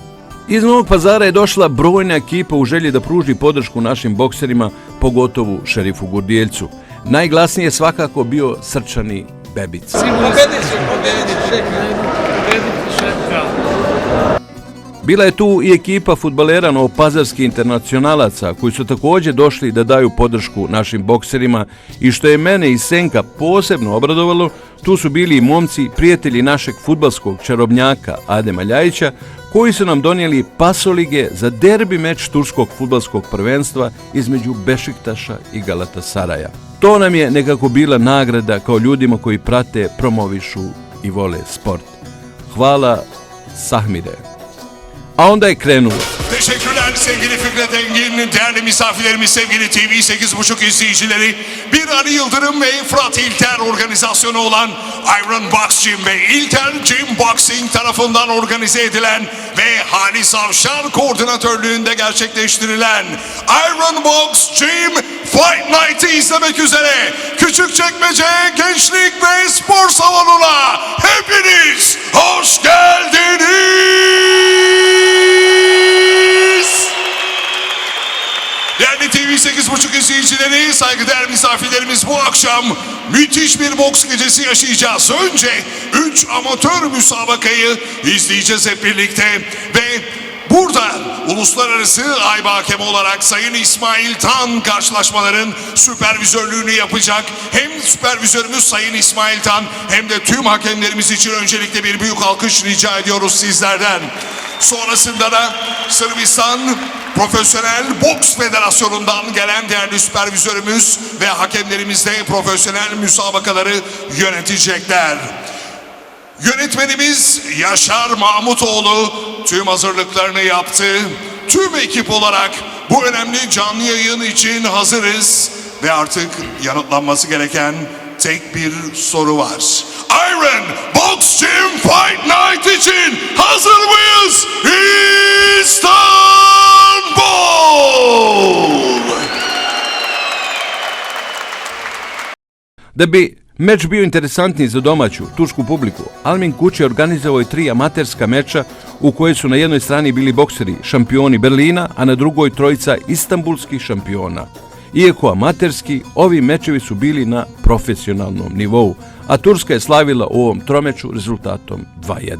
Iz Novog Pazara je došla brojna ekipa u želji da pruži podršku našim bokserima, pogotovo Šerifu Gurdijeljcu. Najglasniji je svakako bio Srčani Bebica. Bila je tu i ekipa fudbalera novopazarskih internacionalaca koji su također došli da daju podršku našim bokserima i što je mene i Senka posebno obradovalo, tu su bili i momci, prijatelji našeg fudbalskog čarobnjaka Adema Ljajića koji su nam donijeli pasolige za derbi meč turskog fudbalskog prvenstva između Bešiktaša i Galatasaraja. To nam je nekako bila nagrada kao ljudima koji prate, promovišu i vole sport. Hvala Sahmire. A onda je krenulo. Teşekkürler sevgili Fikret Engin, değerli misafirlerimiz, sevgili TV8.5 izleyicileri. Bir Ali Yıldırım ve Fırat İlter organizasyonu olan Iron Box Gym ve İlter Gym Boxing tarafından organize edilen ve Halis Avşar koordinatörlüğünde gerçekleştirilen Iron Box Gym Fight Night'ı izlemek üzere Küçükçekmece Gençlik ve Spor Salonu'na hepiniz hoş geldiniz. Değerli TV8.5 izleyicileri, saygıdeğer misafirlerimiz, bu akşam müthiş bir boks gecesi yaşayacağız. Önce 3 amatör müsabakayı izleyeceğiz hep birlikte ve burada uluslararası ayba hakemi olarak Sayın İsmail Tan karşılaşmaların süpervizörlüğünü yapacak. Hem süpervizörümüz Sayın İsmail Tan hem de tüm hakemlerimiz için öncelikle bir büyük alkış rica ediyoruz sizlerden. Sonrasında da Sırbistan Profesyonel Boks Federasyonu'ndan gelen değerli süpervizörümüz ve hakemlerimiz de profesyonel müsabakaları yönetecekler. Yönetmenimiz Yaşar Mahmutoğlu tüm hazırlıklarını yaptı. Tüm ekip olarak bu önemli canlı yayın için hazırız ve artık yanıtlanması gereken tek bir soru var. Iron Box Gym Fight Night için hazır mıyız? İstanbul! Da bi meč bio interesantniji za domaću, tursku publiku, Almin Kuć je organizovao i 3 amaterska meča u kojoj su na jednoj strani bili bokseri šampioni Berlina, a na drugoj trojica istanbulskih šampiona. Iako amaterski, ovi mečevi su bili na profesionalnom nivou, a Turska je slavila u ovom tromeču rezultatom 2:1.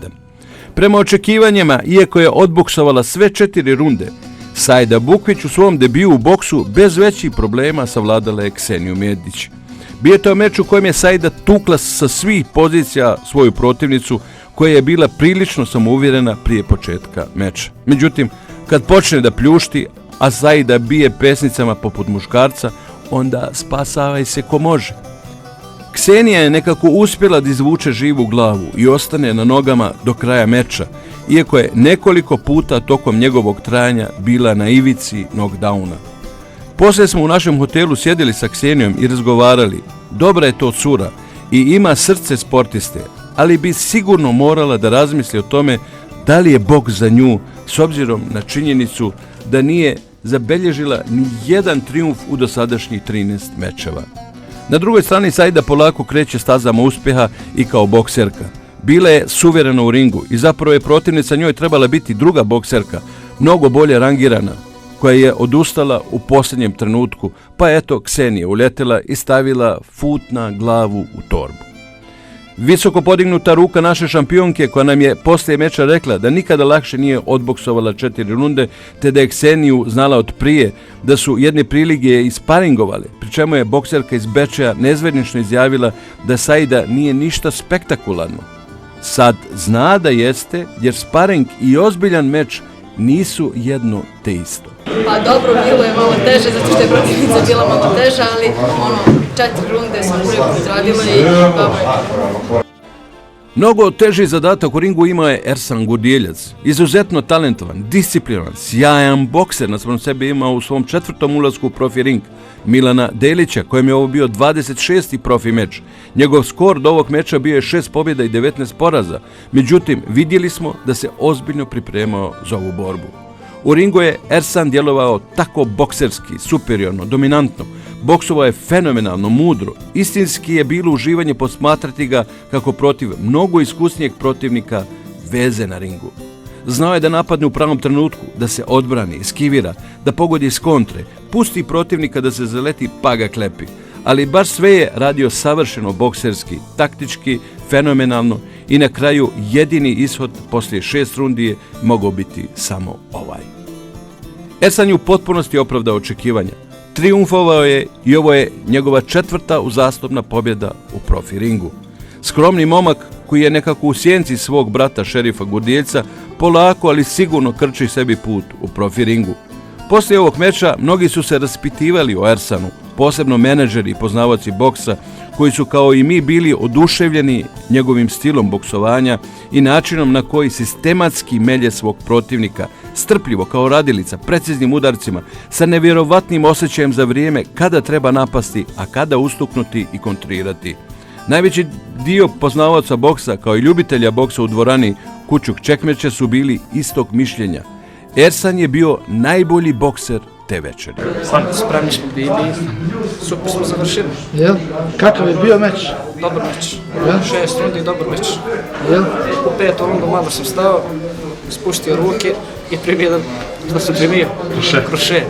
Prema očekivanjima, iako je odboksovala sve 4 runde, Sajda Bukvić u svom debiju u boksu bez većih problema savladala je Kseniju Medić. Bio je to meč u kojem je Sajda tukla sa svih pozicija svoju protivnicu koja je bila prilično samouvjerena prije početka meča. Međutim, kad počne da pljušti, a Sajda bije pesnicama poput muškarca, onda spasavaj se ko može. Ksenija je nekako uspjela da izvuče živu glavu i ostane na nogama do kraja meča, iako je nekoliko puta tokom njegovog trajanja bila na ivici knockdowna. Poslije smo u našem hotelu sjedili sa Ksenijom i razgovarali. Dobra je to cura i ima srce sportiste, ali bi sigurno morala da razmisli o tome da li je boks za nju, s obzirom na činjenicu da nije zabilježila ni jedan trijumf u dosadašnjih 13 mečeva. Na drugoj strani Sajda polako kreće stazama uspjeha i kao bokserka. Bila je suverena u ringu i zapravo je protivnica njoj trebala biti druga bokserka, mnogo bolje rangirana, koja je odustala u posljednjem trenutku, pa eto Ksenija uletela i stavila fut na glavu u torbu. Visoko podignuta ruka naše šampionke koja nam je poslije meča rekla da nikada lakše nije odboksovala 4 runde, te da je Kseniju znala od prije, da su jedne prilike isparingovale, pri čemu je bokserka iz Bečeja nezvjernično izjavila da Sajda nije ništa spektakularno. Sad zna da jeste, jer sparing i ozbiljan meč nisu jedno te isto. Pa dobro, bilo je malo teže, zato što je protivnica bila malo teža, ali 4 runde sam prvi put radila i dobro je. Mnogo teži zadatak u ringu imao je Ersan Gurdijeljac. Izuzetno talentovan, disciplinovan, sjajan bokser naspram sebe imao u svom 4. ulasku u profi ring Milana Delića, kojem je ovo bio 26. profi meč. Njegov skor do ovog meča bio je 6 pobjeda i 19 poraza. Međutim, vidjeli smo da se ozbiljno pripremao za ovu borbu. U ringu je Ersan djelovao tako bokserski, superiorno, dominantno. Boksovao je fenomenalno, mudro. Istinski je bilo uživanje posmatrati ga kako protiv mnogo iskusnijeg protivnika veze na ringu. Znao je da napadne u pravom trenutku, da se odbrani, eskivira, da pogodi iz kontre, pusti protivnika da se zaleti pa ga klepi. Ali baš sve je radio savršeno bokserski, taktički, fenomenalno i na kraju jedini ishod poslije 6 rundi je mogao biti samo ovaj. Ersan je u potpunosti opravdao očekivanja. Triumfovao je i ovo je njegova 4. uzastopna pobjeda u profi ringu. Skromni momak koji je nekako u sjenci svog brata šerifa Gurdijeljca polako ali sigurno krči sebi put u profi ringu. Poslije ovog meča mnogi su se raspitivali o Ersanu, posebno menadžeri i poznavaoci boksa koji su kao i mi bili oduševljeni njegovim stilom boksovanja i načinom na koji sistematski melje svog protivnika, strpljivo kao radilica, preciznim udarcima, sa nevjerovatnim osjećajem za vrijeme kada treba napasti, a kada ustuknuti i kontrirati. Najveći dio poznavaoca boksa kao i ljubitelja boksa u dvorani Kučuk Čekmeće su bili istog mišljenja. Ersan je bio najbolji bokser te večeri. Spremni smo bili, super smo završili. Jel? Kakav je bio meč? Dobar meč. 6 rundi, dobar meč. Jel? U 5. rundu malo sam stao, spustio ruke i primio da sam primio kroše.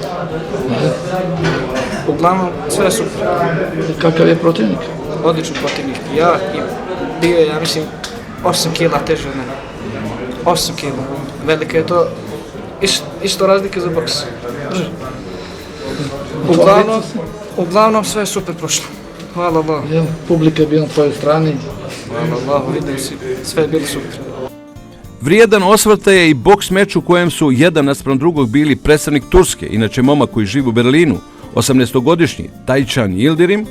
Uglavnom, sve je super. Kakav je protivnik? Odličan protivnik. Ja i bio je, ja mislim, 8 kila teže od mene. 8 kila. Velika je to isto razlike za boks. Uglavnom sve je super prošlo. Hvala Allah. Publika je bila na tvojoj strani. Hvala Allah, vidim si, sve je bilo super. Vrijedan osvrta je i boks meč u kojem su jedan naspram drugog bili predstavnik Turske, inače momak koji živi u Berlinu, 18-godišnji Tajčan Yildirim.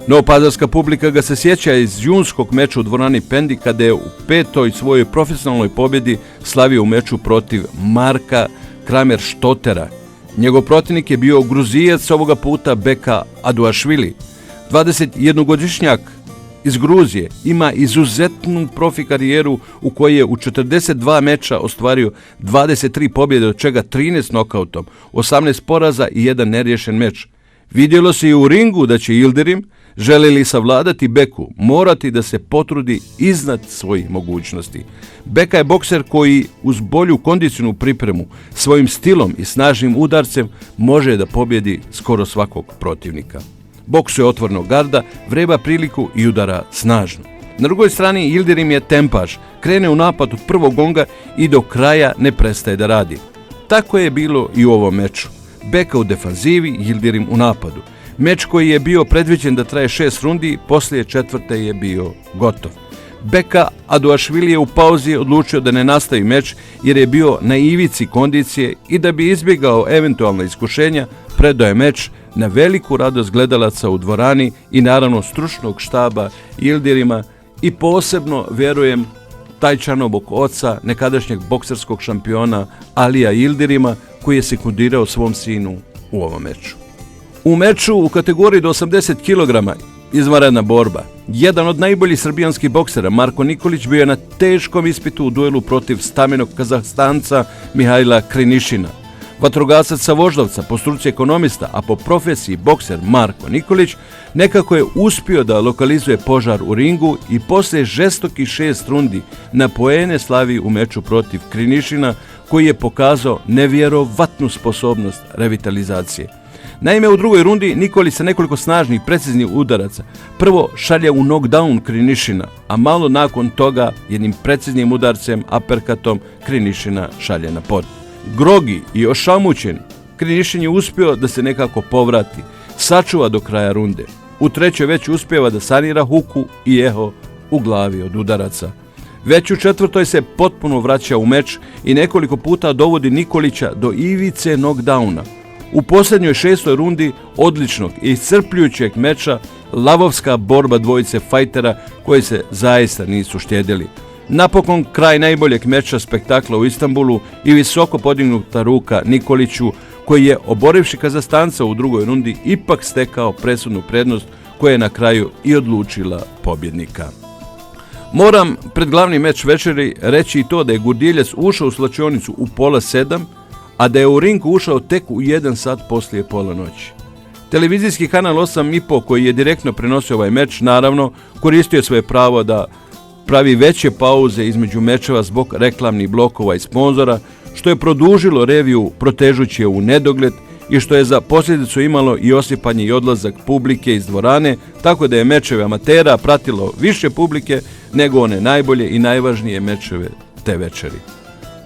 Novopazarska publika ga se sjeća iz junskog meča u dvorani Pendi kada je u 5. svojoj profesionalnoj pobjedi slavio u meču protiv Marka Kramer Štotera. Njegov protivnik je bio Gruzijac, ovoga puta Beka Aduašvili. 21-godišnjak iz Gruzije ima izuzetnu profi karijeru u kojoj je u 42 meča ostvario 23 pobjede, od čega 13 nokautom, 18 poraza i 1 neriješen meč. Vidjelo se i u ringu da će Yildirim, želi li savladati Beku, morati da se potrudi iznad svojih mogućnosti. Beka je bokser koji uz bolju kondicionu pripremu, svojim stilom i snažnim udarcem može da pobjedi skoro svakog protivnika. Boksuje otvornog garda, vreba priliku i udara snažno. Na drugoj strani Yildirim je tempaž, krene u napad od prvog gonga i do kraja ne prestaje da radi. Tako je bilo i u ovom meču. Beka u defanzivi, Yildirim u napadu. Meč koji je bio predviđen da traje 6 rundi, poslije 4. je bio gotov. Beka Aduašvili je u pauzi odlučio da ne nastavi meč jer je bio na ivici kondicije i da bi izbjegao eventualna iskušenja, predao je meč na veliku radost gledalaca u dvorani i naravno stručnog štaba Yildirima i posebno, vjerujem, Tajčanovog oca, nekadašnjeg bokserskog šampiona Alija Yildirima, koji je sekundirao svom sinu u ovom meču. U meču u kategoriji do 80 kg izvanredna borba. Jedan od najboljih srbijanskih boksera, Marko Nikolić, bio je na teškom ispitu u duelu protiv stamenog Kazahstanca Mihajla Krinišina. Vatrogasac sa Voždovca, po struci ekonomista, a po profesiji bokser Marko Nikolić, nekako je uspio da lokalizuje požar u ringu i poslije žestokih 6 rundi na poene slavi u meču protiv Krinišina, koji je pokazao nevjerovatnu sposobnost revitalizacije. Naime, u drugoj rundi Nikolić sa nekoliko snažnih, preciznih udaraca prvo šalje u knockdown Krinišina, a malo nakon toga jednim preciznim udarcem, aperkatom, Krinišina šalje na pod. Grogi i ošamućen, Krinišin je uspio da se nekako povrati, sačuva do kraja runde. U trećoj već uspjeva da sanira huku i eho u glavi od udaraca. Već u 4. se potpuno vraća u meč i nekoliko puta dovodi Nikolića do ivice knockdowna. U posljednjoj 6. rundi odličnog i iscrpljujućeg meča lavovska borba dvojice fajtera koji se zaista nisu štedjeli. Napokon kraj najboljeg meča spektakla u Istanbulu i visoko podignuta ruka Nikoliću, koji je, oborivši Kazahstanca u drugoj rundi, ipak stekao presudnu prednost koja je na kraju i odlučila pobjednika. Moram pred glavni meč večeri reći i to da je Gurdiljac ušao u slačionicu u pola 7, a da je u ring ušao tek u 1 sat poslije pola noći. Televizijski kanal 8,5 koji je direktno prenosio ovaj meč, naravno, koristio je svoje pravo da pravi veće pauze između mečeva zbog reklamnih blokova i sponzora, što je produžilo reviju protežući je u nedogled i što je za posljedicu imalo i osipanje i odlazak publike iz dvorane, tako da je mečeve amatera pratilo više publike nego one najbolje i najvažnije mečeve te večeri.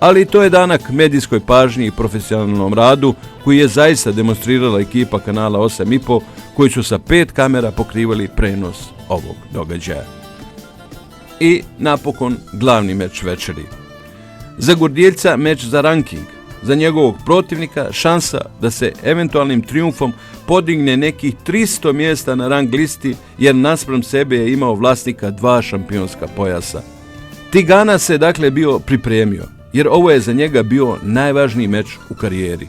Ali to je danak medijskoj pažnji i profesionalnom radu koji je zaista demonstrirala ekipa kanala 8,5 koji su sa 5 kamera pokrivali prenos ovog događaja. I napokon glavni meč večeri. Za Gordjeljca meč za ranking, za njegovog protivnika šansa da se eventualnim trijumfom podigne nekih 300 mjesta na rang listi jer naspram sebe je imao vlasnika 2 šampionska pojasa. Tigana se dakle bio pripremio jer ovo je za njega bio najvažniji meč u karijeri.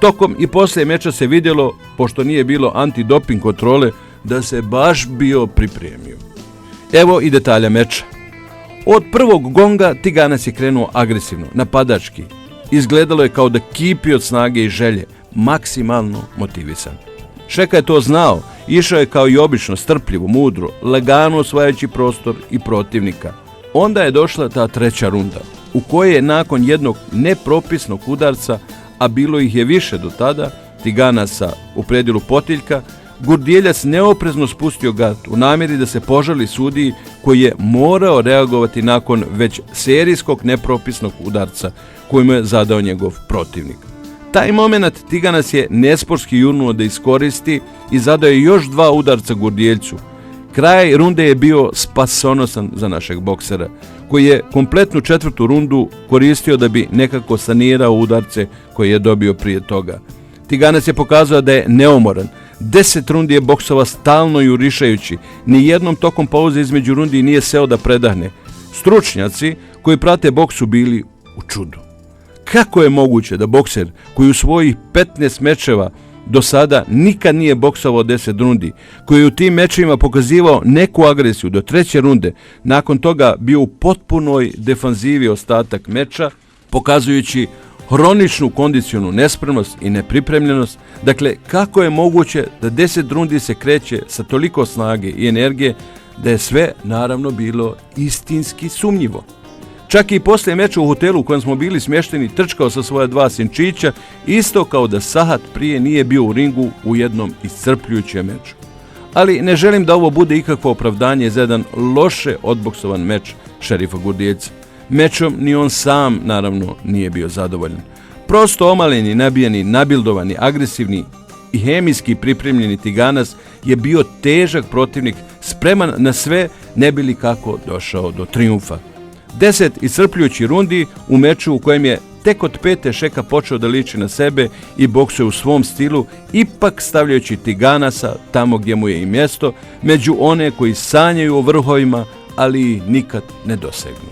Tokom i poslije meča se vidjelo, pošto nije bilo antidoping kontrole, da se baš bio pripremio. Evo i detalja meča. Od prvog gonga Tiganac je krenuo agresivno, napadački. Izgledalo je kao da kipi od snage i želje, maksimalno motivisan. Šeka je to znao, išao je kao i obično strpljivo, mudro, lagano osvajajući prostor i protivnika. Onda je došla ta 3. runda, u kojoj je nakon jednog nepropisnog udarca, a bilo ih je više do tada, Tiganaca u predjelu potiljka, Gordjeljac neoprezno spustio gat u namjeri da se požali sudiji koji je morao reagovati nakon već serijskog nepropisnog udarca koji mu je zadao njegov protivnik. Taj moment Tiganac je nesportski jurnuo da iskoristi i zadao je još 2 udarca Gordjeljcu. Kraj runde je bio spasonosan za našeg boksera, koji je kompletnu 4. rundu koristio da bi nekako sanirao udarce koje je dobio prije toga. Tiganac je pokazao da je neumoran. 10 rundi je boksova stalno jurišajući, ni jednom tokom pauze između rundi nije seo da predahne. Stručnjaci koji prate boksu bili u čudu. Kako je moguće da bokser koji u svojih 15 mečeva do sada nikad nije boksovao 10 rundi, koji je u tim mečevima pokazivao neku agresiju do 3. runde, nakon toga bio u potpunoj defanzivi ostatak meča, pokazujući hroničnu kondicionu nespremnost i nepripremljenost. Dakle, kako je moguće da 10 rundi se kreće sa toliko snage i energije da je sve naravno bilo istinski sumnjivo. Čak i poslije meča u hotelu u kojem smo bili smješteni trčkao sa svoja 2 sinčića, isto kao da sahat prije nije bio u ringu u jednom iscrpljujućem meču. Ali ne želim da ovo bude ikakvo opravdanje za jedan loše odboksovan meč šerifa Gordjeljca. Mečom ni on sam naravno nije bio zadovoljan. Prosto omaleni, nabijeni, nabildovani, agresivni i hemijski pripremljeni Tiganac je bio težak protivnik, spreman na sve ne bi li kako došao do trijumfa. 10 iscrpljujući rundi u meču u kojem je tek od 5. Šeka počeo da liči na sebe i boksuje u svom stilu, ipak stavljajući Tiganaca tamo gdje mu je i mjesto, među one koji sanjaju o vrhovima, ali nikad ne dosegnu.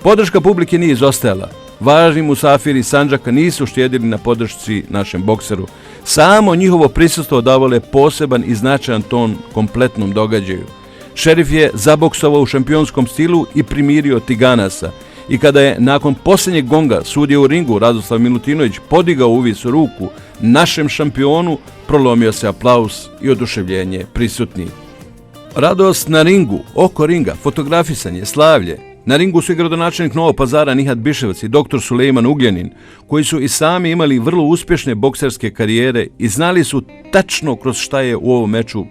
Podrška publike nije izostajala. Važni musafiri iz Sandžaka nisu štedili na podršci našem bokseru. Samo njihovo prisustvo davalo je poseban i značajan ton kompletnom događaju. Šerif je zaboksovao u šampionskom stilu i primirio Tiganaca. I kada je nakon posljednjeg gonga sudija u ringu Radoslav Milutinović podigao u vis ruku našem šampionu, prolomio se aplauz i oduševljenje prisutnih. Radost na ringu, oko ringa, fotografisanje, slavlje. Na ringu su i gradonačelnik Novog Pazara Nihat Biševac i dr. Sulejman Ugljanin, koji su i sami imali vrlo uspješne bokserske karijere i znali su tačno kroz šta je u ovom meču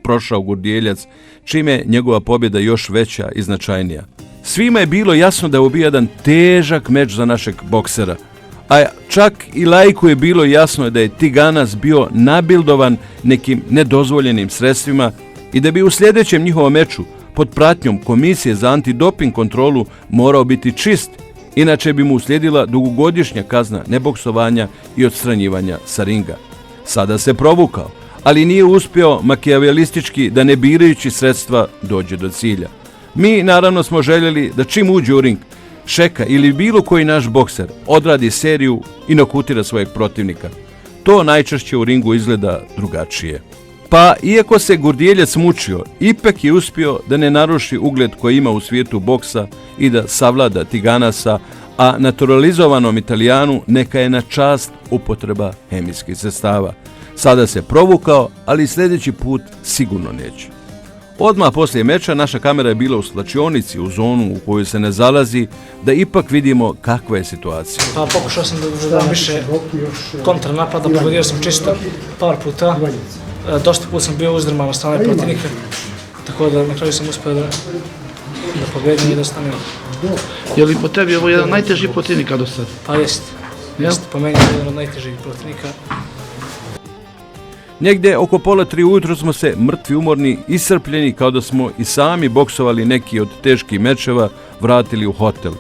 prošao Gordjeljac, čime je njegova pobjeda još veća i značajnija. Svima je bilo jasno da je ovo bio jedan težak meč za našeg boksera, a čak i laiku je bilo jasno da je Tiganac bio nabildovan nekim nedozvoljenim sredstvima i da bi u sljedećem njihovom meču pod pratnjom Komisije za antidoping kontrolu morao biti čist, inače bi mu uslijedila dugogodišnja kazna neboksovanja i odstranjivanja sa ringa. Sada se provukao, ali nije uspio makijavelistički da ne birajući sredstva dođe do cilja. Mi naravno smo željeli da čim uđe u ring, Šeka ili bilo koji naš bokser odradi seriju i nokutira svojeg protivnika. To najčešće u ringu izgleda drugačije. Pa iako se Gordjeljac mučio, ipak je uspio da ne naruši ugled koji ima u svijetu boksa i da savlada Tiganaca, a naturalizovanom Italijanu neka je na čast upotreba hemijskih sredstava. Sada se provukao, ali sljedeći put sigurno neće. Odmah poslije meča naša kamera je bila u slačionici, u zonu u kojoj se ne zalazi, da ipak vidimo kakva je situacija. Pa pokušao sam da dam više kontranapada, pogodio sam čisto par puta. Dosta put sam bio uzdrman od strane protivnika, tako da na kraju sam uspio da pobedim i da stanem. Je li po tebi ovo jedan najteži protivnika do sada? Pa jest. Po meni je jedan od najtežih protivnika. Negdje oko 2:30 ujutro smo se mrtvi umorni, iscrpljeni kao da smo i sami boksovali neki od teških mečeva, vratili u hotel.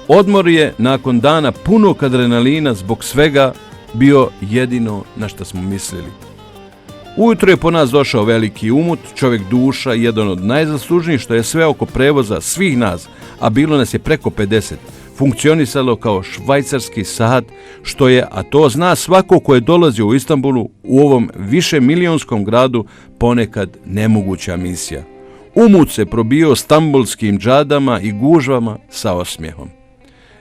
Odmor je nakon dana punog adrenalina zbog svega bio jedino na što smo mislili. Ujutro je po nas došao veliki umut, čovjek duša i jedan od najzaslužnijih što je sve oko prevoza svih nas, a bilo nas je preko 50, funkcionisalo kao švajcarski sat, što je, a to zna svako ko je dolazio u Istanbulu, u ovom višemilijonskom gradu, ponekad nemoguća misija. Umut se probio stambulskim džadama i gužvama sa osmijehom.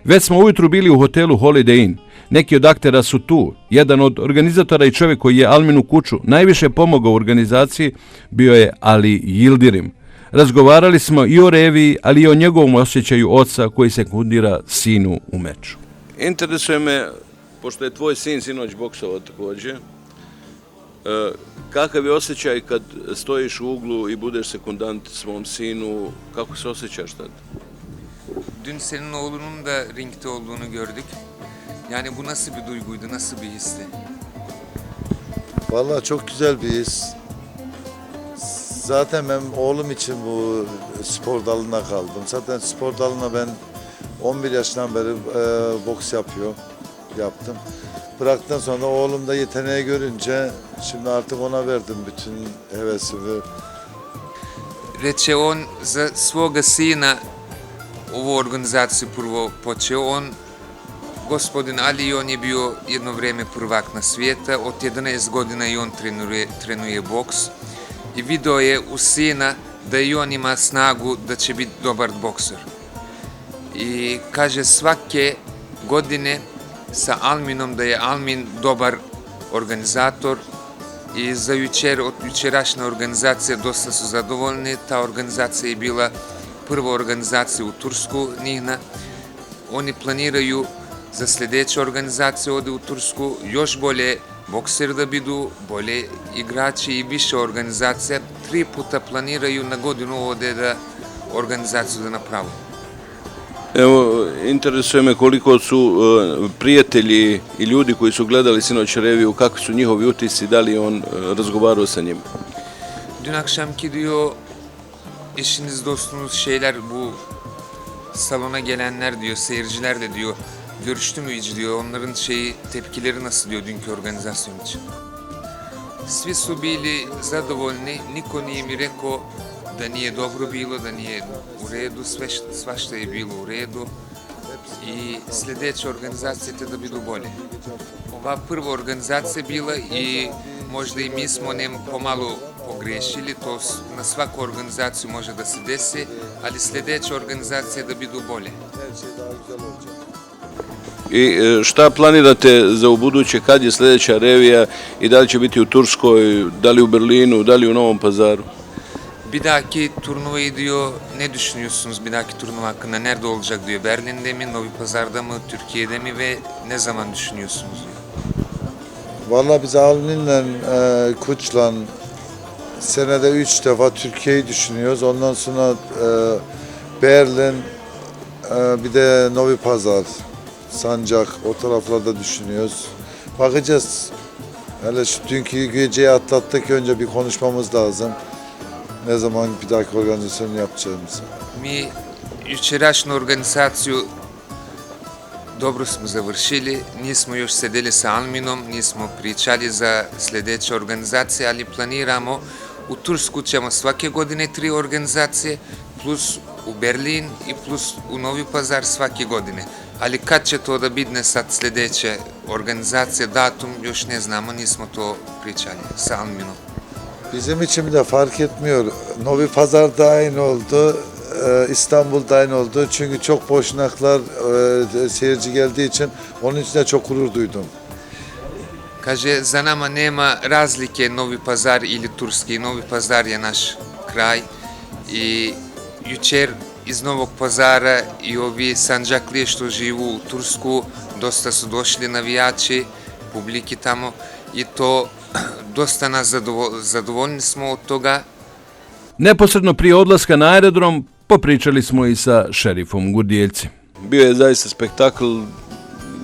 Već smo ujutru bili u hotelu Holiday Inn. Neki od aktera su tu. Jedan od organizatora i čovjek koji je Alminu Kuču najviše pomogao u organizaciji bio je Ali Yildirim. Razgovarali smo i o reviji, ali i o njegovom osjećaju oca koji sekundira sinu u meču. Interesuje me, pošto je tvoj sin sinoć boksovao također, kakav je osjećaj kad stojiš u uglu i budeš sekundant svom sinu, kako se osjećaš tad? Dün senin oğlunun da ringte olduğunu gördük. Yani bu nasıl bir duyguydu, nasıl bir histi? Vallahi çok güzel bir his. Zaten ben oğlum için bu spor dalına kaldım. Zaten spor dalına ben 11 yaşından beri boks yaptım. Bıraktıktan sonra oğlum da yeteneği görünce şimdi artık ona verdim bütün hevesimi. Reče on za svoga sina ovu organizaciju prvo počeo. On, gospodin Ali, on je bio jedno vrijeme prvak na svijeta. Od 11 godina i on trenuje boks. I video je u sina da i on ima snagu da će biti dobar bokser. I kaže svake godine sa Alminom da je Almin dobar organizator i za jučerašnja organizacija dosta su zadovoljni. Ta organizacija je bila prva organizacija u Tursku, Nihna. Oni planiraju za sljedeću organizaciju ovdje u Tursku još bolje bokseri da budu, bolje igrači i više organizacija. 3 puta planiraju na godinu ovdje da organizaciju da napravu. Evo, interesuje me koliko su prijatelji i ljudi koji su gledali sinoć reviju, kakvi su njihovi utisci, da li je on razgovarao sa njima? Dün akşamki diyor, eşiniz, dostunuz, şeyler, bu salona gelenler diyor, seyirciler de diyor, görüştü mü hiç diyor, onların tepkileri nasıl diyor dünkü organizasyon için. Svi su bili zadovoljni, niko nije mi rekao da nije dobro bilo, da nije u redu, svašta je bilo u redu i sljedeća organizacija te da budu bolje. Ova prva organizacija bila i možda i mi smo pomalo pogrešili, to na svaku organizaciju može da se desi, ali sljedeća organizacija da budu bolje. I šta planirate za ubuduće, kad je sljedeća revija i da li će biti u Turskoj, da li u Berlinu, da li u Novom Pazaru? Bir dahaki turnuvayı diyor, ne düşünüyorsunuz bir dahaki turnuva hakkında? Nerede olacak diyor, Berlin'de mi, Novi Pazar'da mı, Türkiye'de mi ve ne zaman düşünüyorsunuz diyor. Vallahi biz Almin'le, Kuç'la senede 3 defa Türkiye'yi düşünüyoruz. Ondan sonra Berlin, bir de Novi Pazar, Sancak, o taraflarda düşünüyoruz. Bakacağız. Hele şu dünkü geceyi atlattık, önce bir konuşmamız lazım. Ne zaman bir dahaki organizasyonu yapacağımızı. Mi jučerašnju organizaciju dobro smo završili, nismo još sedeli sa Alminom, nismo pričali za sljedeće organizacije, ali planiramo u Tursku ćemo svake godine 3 organizacije, plus u Berlin i plus u Novi Pazar svake godine. Ali kad će to da bidne sad sljedeće organizacije, datum još ne znamo, nismo to pričali sa Alminom. Bizim için de fark etmiyor. Novi Pazar'da aynı oldu. İstanbul'da aynı oldu. Çünkü çok boşnaklar seyirci geldiği için onun için de çok gurur duydum. Kaže, za nama nema razlike Novi Pazar ili Turski. Novi Pazar je naš kraj i jučer iz Novog Pazara i ovi Sandžaklije što živu u Tursku, dosta su došli navijači, publiki tamo i to dosta nas zadovoljni smo od toga. Neposredno prije odlaska na aerodrom popričali smo i sa šerifom Gurdijeljci. Bio je zaista spektakl.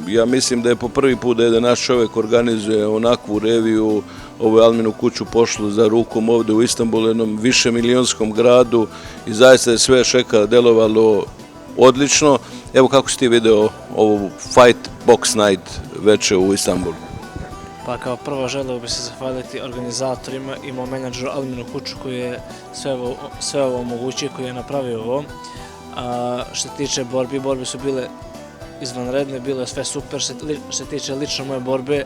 Ja mislim da je po prvi put da naš čovjek organizuje onakvu reviju, ovu Alminu kuću pošlu za rukom ovdje u Istanbulu, jednom višemilijonskom gradu i zaista je sve šeka delovalo odlično. Evo kako si ti video ovu Fight Box Night večer u Istanbulu? Pa kao prvo želeo bi se zahvaliti organizatorima i mom menadžeru Alminu Kuću koji je sve ovo omogućio, koji je napravio ovo. Što se tiče borbe su bile izvanredne, bilo je sve super. Što se tiče lično moje borbe,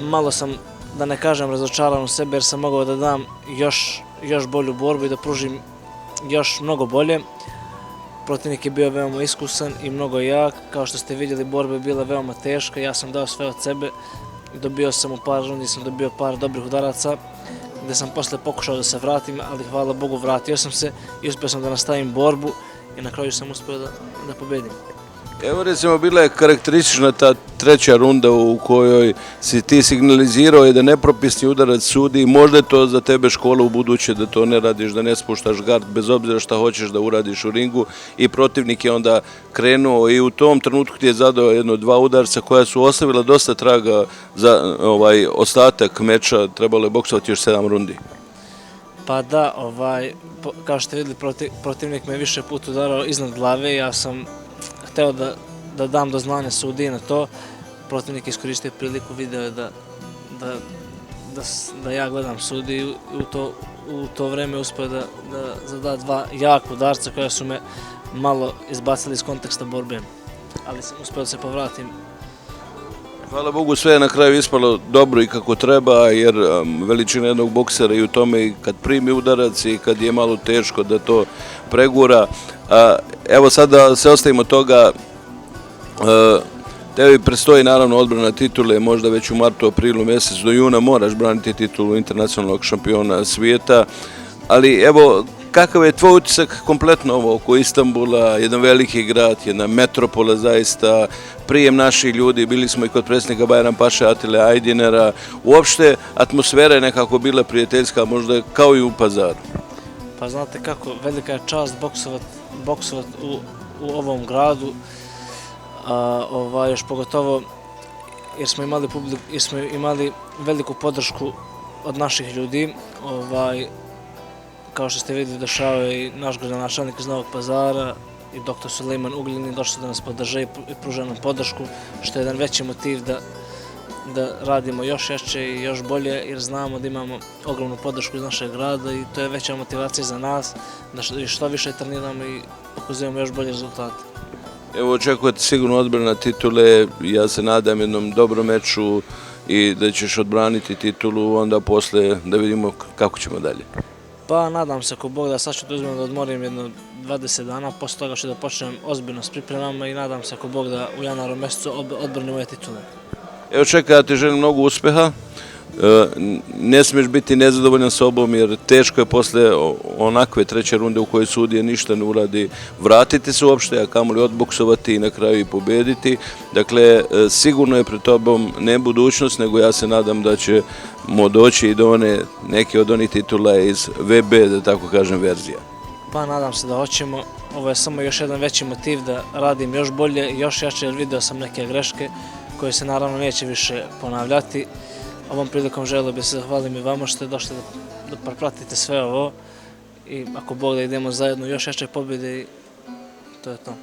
malo sam, da ne kažem, razočaran u sebe jer sam mogao da dam još bolju borbu i da pružim još mnogo bolje. Protivnik je bio veoma iskusan i mnogo jak. Kao što ste vidjeli, borba je bila veoma teška, ja sam dao sve od sebe. Dobio sam u par rundi, sam dobio par dobrih udaraca, gde sam posle pokušao da se vratim, ali hvala Bogu vratio sam se i uspio sam da nastavim borbu i na kraju sam uspio da pobedim. Evo recimo bila je karakteristična ta treća runda u kojoj si ti signalizirao da nepropisni udarac sudi i možda je to za tebe škola u buduće da to ne radiš, da ne spuštaš gard bez obzira šta hoćeš da uradiš u ringu i protivnik je onda krenuo i u tom trenutku ti je zadao dva udarca koja su ostavila dosta traga za ostatak meča, trebalo je boksovati još 7 rundi. Pa da, kao što ste vidjeli, protivnik me više puta udarao iznad glave i ja sam hteo da dam do znanja sudiji na to. Protivnik iskoristio priliku, video je da ja gledam sudiju i u to vreme uspio da zada 2 jaka udarca koja su me malo izbacili iz konteksta borbe, ali sam uspio da se povratim. Hvala Bogu, sve je na kraju ispalo dobro i kako treba, jer veličina jednog boksera i u tome kad primi udarac i kad je malo teško da to pregura. Evo sad da se ostavimo toga, tebi predstoji naravno odbrana titule, možda već u martu, aprilu mjesec, do juna moraš braniti titulu internacionalnog šampiona svijeta, ali evo kakav je tvoj utisak kompletno ovo oko Istanbula, jedan veliki grad, jedna metropola zaista, prijem naših ljudi, bili smo i kod predsjednika Bajram Paše Atile Ajdinera, uopšte atmosfera je nekako bila prijateljska, možda kao i u Pazaru. Pa znate kako, velika je čast boksovat u ovom gradu, još pogotovo jer smo imali veliku podršku od naših ljudi. Kao što ste vidjeli, došao je i naš gradonačelnik iz Novog Pazara i dr. Sulejman Ugljanin, došli da nas podrže i pruže nam podršku, što je jedan veći motiv da radimo još jače i još bolje, jer znamo da imamo ogromnu podršku iz našeg grada i to je veća motivacija za nas, da što više treniramo i pokazujemo još bolje rezultate. Evo, očekujete sigurno odbrana titule, ja se nadam jednom dobrom meču i da ćeš odbraniti titulu, onda posle da vidimo kako ćemo dalje. Pa nadam se ako Bog da sad ću da uzmem da odmorim jedno 20 dana, posle toga ću da počnem ozbiljno s pripremama i nadam se ako Bog da u januaru mjesecu odbranim ove titule. Evo čekaj, ja ti želim mnogo uspeha, ne smiješ biti nezadovoljan sobom jer teško je posle onakve treće runde u kojoj sudije ništa ne uradi vratiti se uopšte, a kamoli odboksovati i na kraju i pobediti. Dakle, sigurno je pred tobom ne budućnost, nego ja se nadam da ćemo doći i do neke od onih titula iz VB, da tako kažem, verzija. Pa nadam se da hoćemo. Ovo je samo još jedan veći motiv da radim još bolje i još jače, jer video sam neke greške koje se naravno neće više ponavljati. Ovom prilikom želeo bih se zahvalim i vama što ste došli da pratite sve ovo i ako Bog da idemo zajedno još jače pobjede i to je to.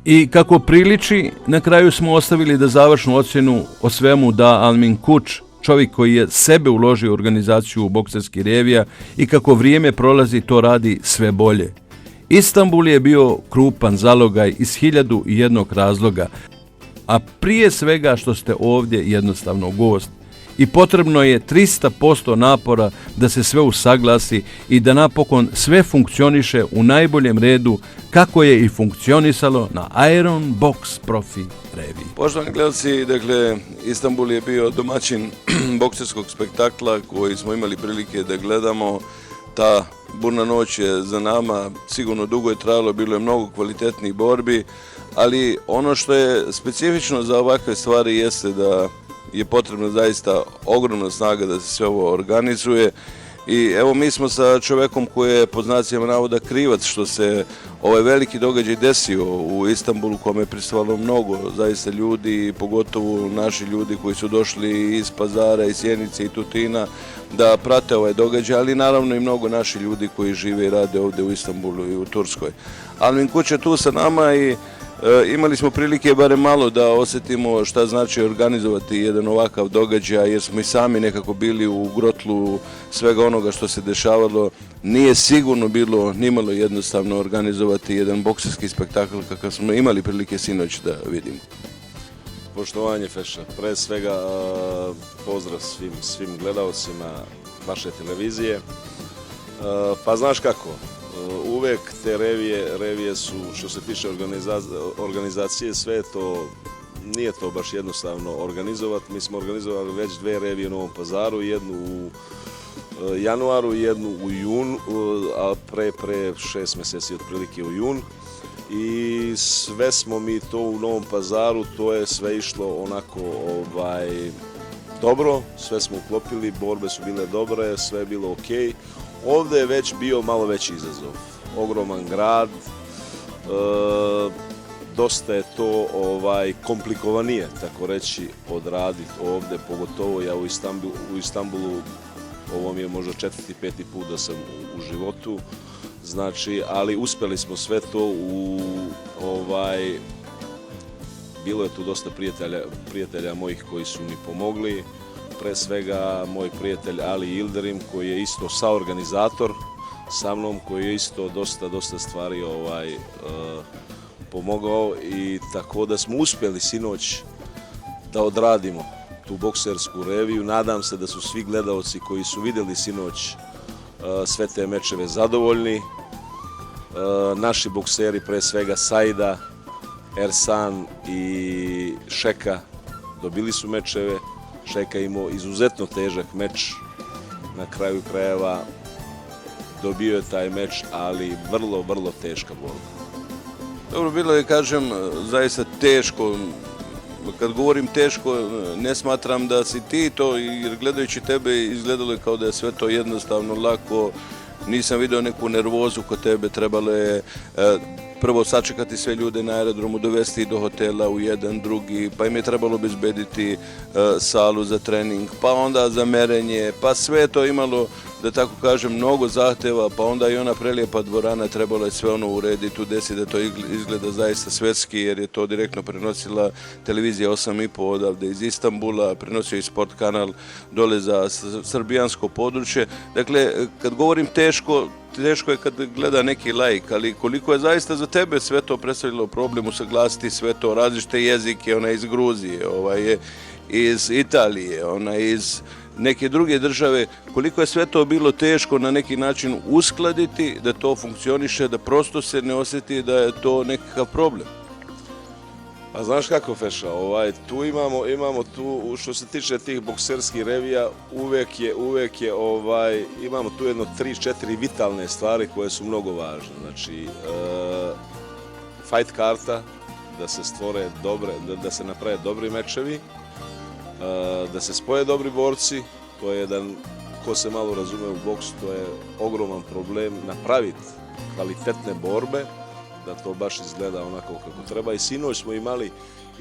I kako priliči, na kraju smo ostavili da završnu ocjenu o svemu da Almin Kuć, čovjek koji je sebe uložio u organizaciju bokserskih revija i kako vrijeme prolazi to radi sve bolje. Istanbul je bio krupan zalogaj iz 1001 razloga, a prije svega što ste ovdje jednostavno gost i potrebno je 300% napora da se sve usaglasi i da napokon sve funkcioniše u najboljem redu kako je i funkcionisalo na Iron Box Profi reviji. Poštovani gledalci, dakle, Istanbul je bio domaćin bokserskog spektakla koji smo imali prilike da gledamo. Ta burna noć je za nama, sigurno dugo je trajalo, bilo je mnogo kvalitetnih borbi, ali ono što je specifično za ovakve stvari jeste da je potrebna zaista ogromna snaga da se sve ovo organizuje. I evo mi smo sa čovekom koji je pod znacima navoda krivac što se ovaj veliki događaj desio u Istanbulu, kome je prisustvovalo mnogo zaista ljudi, pogotovo naši ljudi koji su došli iz Pazara, iz Sjenice i Tutina da prate ovaj događaj, ali naravno i mnogo naši ljudi koji žive i rade ovde u Istanbulu i u Turskoj. Alvin Kuć je tu sa nama i imali smo prilike barem malo da osjetimo šta znači organizovati jedan ovakav događaj, jer smo i sami nekako bili u grotlu svega onoga što se dešavalo. Nije sigurno bilo nimalo jednostavno organizovati jedan bokserski spektakl kakav smo imali prilike sinoć da vidimo. Poštovanje, Feša, pre svega pozdrav svim gledalcima vaše televizije. Pa znaš kako, uvek te revije su, što se tiče organizacije, sve to, nije to baš jednostavno organizovati. Mi smo organizovali već 2 revije u Novom Pazaru, jednu u januaru i jednu u junu, a pre 6 meseci otprilike u jun. I sve smo mi to u Novom Pazaru, to je sve išlo onako dobro, sve smo uklopili, borbe su bile dobre, sve je bilo okej. Ovde je već bio malo veći izazov, ogroman grad, dosta je to komplikovanije, tako reći, odraditi ovde, pogotovo ja u Istanbulu, ovo mi je možda 4. 5. put da sam u životu, znači, ali uspeli smo sve to bilo je tu dosta prijatelja mojih koji su mi pomogli, pre svega moj prijatelj Ali Ilderim koji je isto saorganizator sa mnom, koji je isto dosta stvari pomogao i tako da smo uspjeli sinoć da odradimo tu boksersku reviju. Nadam se da su svi gledalci koji su vidjeli sinoć sve te mečeve zadovoljni. Naši bokseri, pre svega Saida, Ersan i Šeka, dobili su mečeve. Šeka imao izuzetno težak meč, na kraju krajeva dobio je taj meč, ali vrlo teška borba. Dobro, bilo je, kažem, zaista teško. Kad govorim teško, ne smatram da si ti to, jer gledajući tebe izgledalo je kao da je sve to jednostavno, lako. Nisam vidio neku nervozu kod tebe, trebalo je prvo sačekati sve ljude na aerodromu, dovesti ih do hotela u jedan, drugi, pa im je trebalo obezbediti salu za trening, pa onda za merenje, pa sve je to imalo, da tako kažem, mnogo zahteva, pa onda i ona prelijepa dvorana, trebalo je sve ono urediti, tu desi da to izgleda zaista svetski, jer je to direktno prenosila televizija 8,5 odavde iz Istanbula, prenosio i sport kanal dole za srbijansko područje. Dakle, kad govorim teško je kad gleda neki laik, ali koliko je zaista za tebe sve to predstavljalo problem usaglasiti sve to, različite jezike, ona iz Gruzije, je iz Italije, ona iz neke druge države, koliko je sve to bilo teško na neki način uskladiti, da to funkcioniše, da prosto se ne osjeti da je to nekakav problem. A znaš kako, Feša, tu imamo tu, što se tiče tih bokserskih revija, uvek je, imamo tu jedno 3-4 vitalne stvari koje su mnogo važne. Znači, fight karta, da se stvore da se naprave dobri mečevi, da se spoje dobri borci, to je jedan, ko se malo razume u boksu, to je ogroman problem, napraviti kvalitetne borbe, da to baš izgleda onako kako treba. I sinoć smo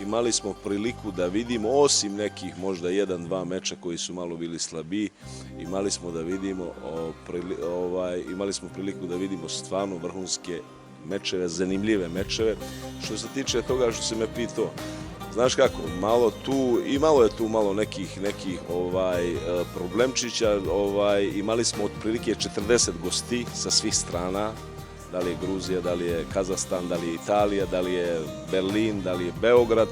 imali smo priliku da vidimo, osim nekih možda 1-2 meča koji su malo bili slabiji, imali smo priliku da vidimo stvarno vrhunske mečeve, zanimljive mečeve. Što se tiče toga što se me pitao, znaš kako, imalo je tu malo nekih problemčića, imali smo otprilike 40 gosti sa svih strana, da li je Gruzija, da li je Kazahstan, da li je Italija, da li je Berlin, da li je Beograd.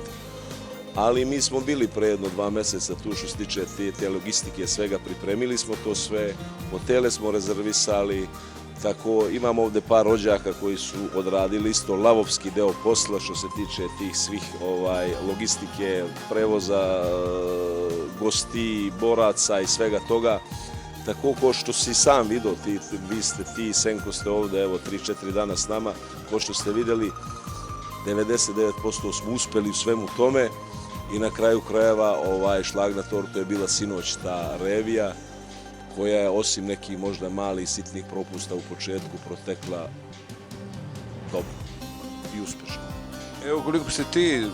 ali mi smo bili pre jedno 2 mjeseca tu što se tiče te logistike, svega pripremili smo to sve, hotele smo rezervisali, tako imamo ovdje par rođaka koji su odradili isto lavovski deo posla što se tiče tih svih logistike, prevoza, gosti, boraca i svega toga. Tako ko što si sam vidio, vi Senko ste ovdje, evo 3-4 dana s nama, ko što ste vidjeli, 99% smo uspjeli u svemu tome i na kraju krajeva šlag na tortu je bila sinoć ta revija koja je osim nekih možda malih sitnih propusta u početku protekla dobro i uspješno. Evo koliko si ti,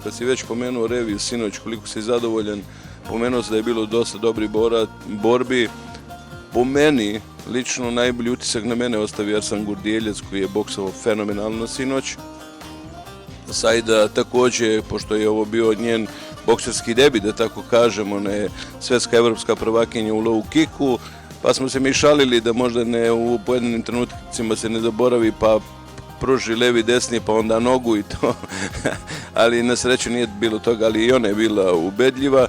kad si već pomenuo reviju sinoć, koliko si zadovoljan, pomenuo se da je bilo dosta dobrih borbi. Po meni, lično najbolji utisak na mene ostavio Ersan Gurdijeljac koji je boksao fenomenalno sinoć. Saida također, pošto je ovo bio njen bokserski debit, da tako kažemo, ona je svjetska evropska prvakinja u low kicku, pa smo se mi šalili da možda ne u pojedinim trenutkima se ne zaboravi pa pruži levi, desni, pa onda nogu i to, ali na sreću nije bilo toga, ali i ona je bila ubedljiva.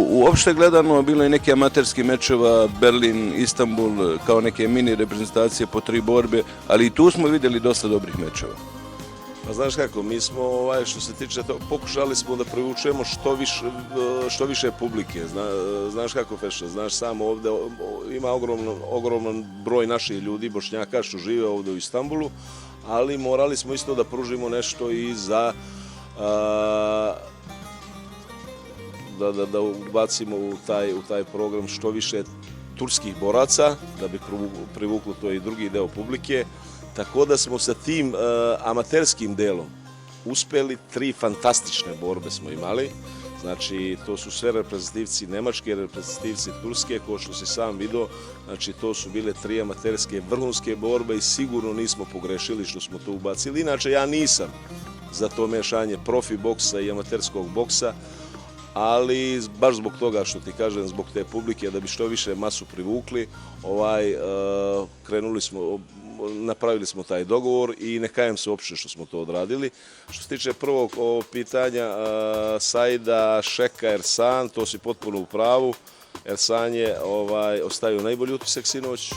Uopšte gledano, bilo je neki amaterski mečeva, Berlin, Istanbul, kao neke mini reprezentacije po 3 borbe, ali i tu smo vidjeli dosta dobrih mečeva. Pa znaš kako, mi smo, što se tiče toga, pokušali smo da privučemo što više publike. Znaš kako, Feša, znaš samo ovdje ima ogroman broj naših ljudi, Bošnjaka, što žive ovdje u Istanbulu, ali morali smo isto da pružimo nešto i za da ubacimo u taj program što više turskih boraca, da bi privuklo to i drugi deo publike. Tako da smo sa tim amaterskim delom uspjeli, 3 fantastične borbe smo imali. Znači, to su sve reprezentativci Nemačke, reprezentativci Turske, kao što si sam vidio. Znači, to su bile 3 amaterske vrhunske borbe i sigurno nismo pogrešili što smo to ubacili. Inače, ja nisam za to mešanje profi boksa i amaterskog boksa, ali baš zbog toga što ti kažem, zbog te publike, da bi što više masu privukli, napravili smo taj dogovor i ne kajem se uopšte što smo to odradili. Što se tiče prvog pitanja Saida, Šeka, Ersan, to si potpuno u pravu. Ersan je ostavio najbolji utisak sinoć,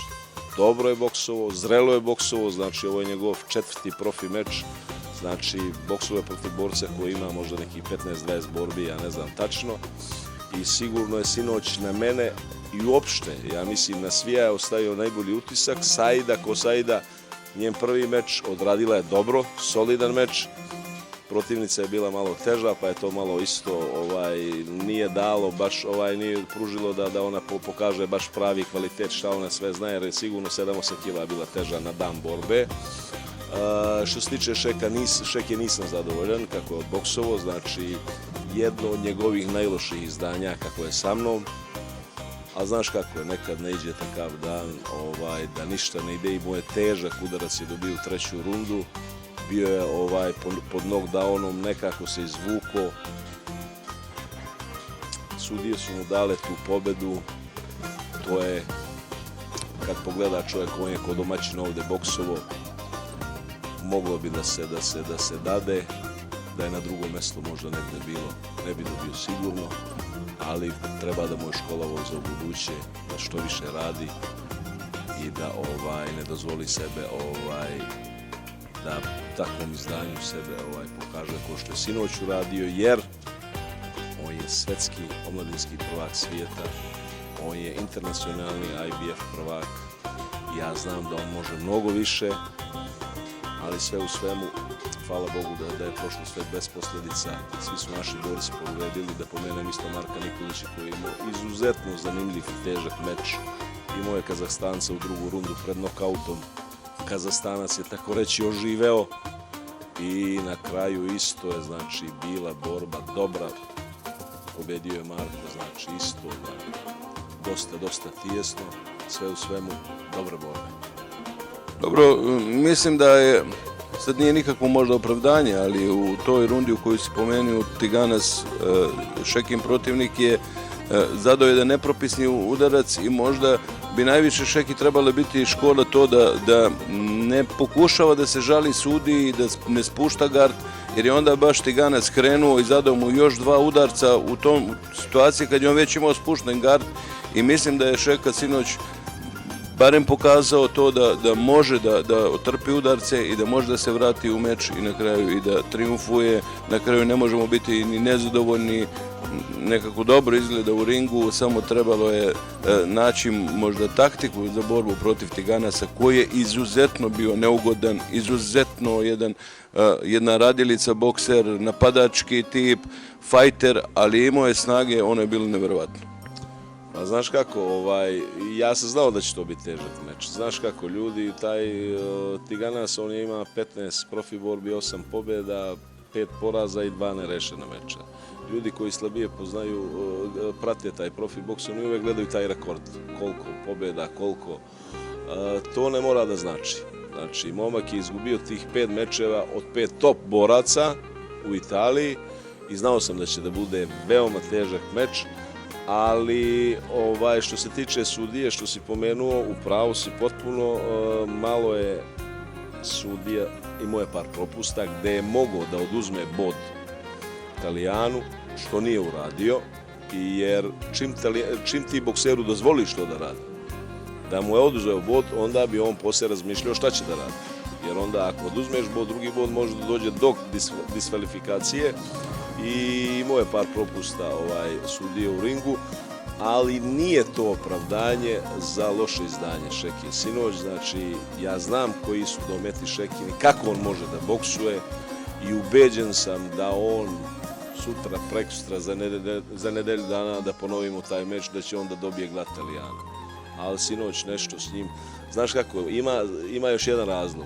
dobro je boksovo, zrelo je boksovo, znači ovo je njegov 4. profi meč. Znači, boksove protiv borca koji ima možda nekih 15-20 borbi, ja ne znam tačno. I sigurno je sinoć na mene i uopšte, ja mislim na svija je ostavio najbolji utisak. Saida, ko Saida, njen prvi meč odradila je dobro, solidan meč. Protivnica je bila malo teža, pa je to malo isto, nije dalo, baš nije pružilo da ona pokaže baš pravi kvalitet šta ona sve zna, jer je sigurno 7-8 kila bila teža na dan borbe. Što se tiče Šeke nisam zadovoljan kako je odboksovo, znači jedno od njegovih najloših izdanja kako je sa mnom, a znaš kako je, nekad ne iđe takav dan da ništa ne ide i mu je težak udarac je dobio u 3. rundu, bio je pod knockdownom, nekako se izvuko, sudije su mu dale tu pobedu, to je kad pogleda čovjek on je kod domaćina ovdje boksovo, moglo bi da se dade, da je na drugom mjestu možda negdje bilo, ne bi dobio sigurno, ali treba da mu je školovao za buduće, da što više radi i da ne dozvoli sebe da u takvom izdanju sebe pokaže ko što je sinoć uradio, jer on je svetski omladinski prvak svijeta, on je internacionalni IBF prvak, ja znam da on može mnogo više, ali sve u svemu, hvala Bogu da je prošlo sve bez posljedica. Svi su naši borci pobedili, da pomenem isto Marka Nikolića koji je imao izuzetno zanimljiv i težak meč. Imao je Kazahstanca u 2. rundu pred nokautom. Kazahstanac je tako reći oživeo i na kraju isto je znači bila borba dobra. Pobedio je Marko, znači isto dosta tijesno, sve u svemu dobre borbe. Dobro, mislim da je, sad nije nikakvo možda opravdanje, ali u toj rundi u kojoj si pomenuo Tiganas, Šekin protivnik je zadao jedan nepropisni udarac i možda bi najviše Šeki trebala biti škola to da ne pokušava da se žali sudi i da ne spušta gard jer je onda baš Tiganac krenuo i zadao mu još 2 udarca u tom situaciji kad je on već imao spušten gard i mislim da je Šeka sinoć barem pokazao to da može da otrpi udarce i da može da se vrati u meč i na kraju i da triumfuje. Na kraju ne možemo biti ni nezadovoljni, nekako dobro izgleda u ringu, samo trebalo je naći možda taktiku za borbu protiv Tiganasa koji je izuzetno bio neugodan, izuzetno jedna radilica, bokser, napadački tip, fajter, ali imao je snage, ono je bilo nevjerovatno. Pa znaš kako, ja sam znao da će to biti težak meč. Znaš kako, ljudi, taj Tiganas, on je ima 15 profi borbi, 8 pobjeda, 5 poraza i 2 nerešena meča. Ljudi koji slabije poznaju, prate taj profi boks, oni uvijek gledaju taj rekord. Koliko pobjeda, koliko. To ne mora da znači. Znači, momak je izgubio tih 5 mečeva od 5 top boraca u Italiji i znao sam da će da bude veoma težak meč. Ali što se tiče sudije, što si pomenuo, u pravu si potpuno, malo je sudija, imao je par propusta gde je mogao da oduzme bod Italijanu, što nije uradio, jer čim ti bokseru dozvoliš to da radi, da mu je oduzeo bod, onda bi on poslije razmišljao šta će da radi. Jer onda ako oduzmeš bod, drugi bod može da dođe do diskvalifikacije. I imao je par propusta sudije u ringu, ali nije to opravdanje za loše izdanje Šeke sinoć. Znači, ja znam koji su dometi Šekini, kako on može da boksuje i ubeđen sam da on sutra, preksutra, za nedelju dana da ponovimo taj meč, da će on da dobije glad Italijana. Ali sinoć nešto s njim, znaš kako, ima još jedan razlog.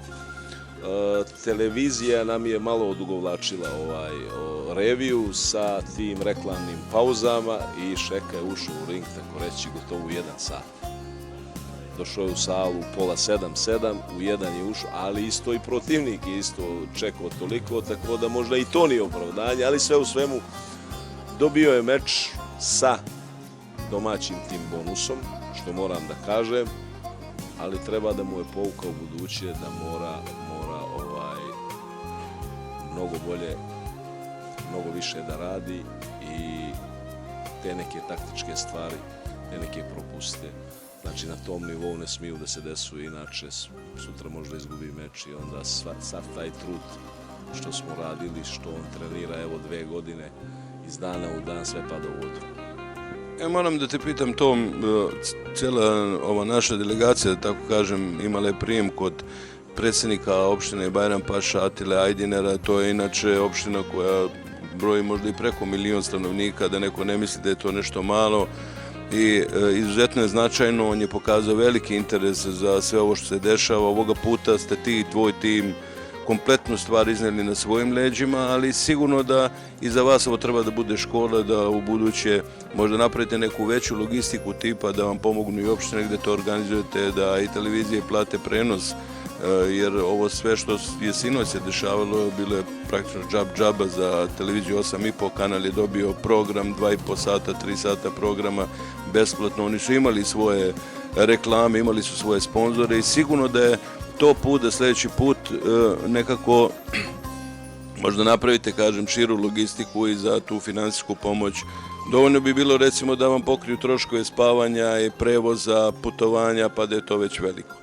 Televizija nam je malo odugovlačila reviju sa tim reklamnim pauzama i Šeka je ušao u ring, tako reći, gotovo u 1 sat. Došao je u salu u pola 7, u 1 je ušao, ali isto i protivnik je isto čekao toliko, tako da možda i to nije opravdanje, ali sve u svemu dobio je meč sa domaćim tim bonusom, što moram da kažem, ali treba da mu je pouka u buduće da mora mnogo bolje, mnogo više da radi i te neke taktičke stvari, te neke propuste. Znači na tom nivou ne smiju da se desu, inače sutra možda izgubi meč i onda sav taj trud što smo radili, što on trenira evo 2 godine, iz dana u dan sve pada u vodu. Moram da te pitam, Tom, cijela ova naša delegacija, da tako kažem, imala je prijem kod predsjednika opštine Bajram Paša Atile Ajdinera. To je inače opština koja broji možda i preko 1 milion stanovnika, da neko ne misli da je to nešto malo i izuzetno je značajno. On je pokazao veliki interes za sve ovo što se dešava. Ovoga puta ste ti i tvoj tim kompletnu stvar iznijeli na svojim leđima, ali sigurno da i za vas ovo treba da bude škola, da u buduće možda napravite neku veću logistiku tipa da vam pomognu i opštine gdje to organizujete, da i televizije plate prenos, jer ovo sve što je sinoć se dešavalo bilo je praktično džaba za televiziju 8,5, kanal je dobio program 2,5 sata, 3 sata programa besplatno. Oni su imali svoje reklame, imali su svoje sponzore i sigurno da je to put da sljedeći put nekako možda napravite, kažem, širu logistiku i za tu financijsku pomoć. Dovoljno bi bilo recimo da vam pokriju troškove spavanja i prevoza, putovanja, pa da je to već veliko.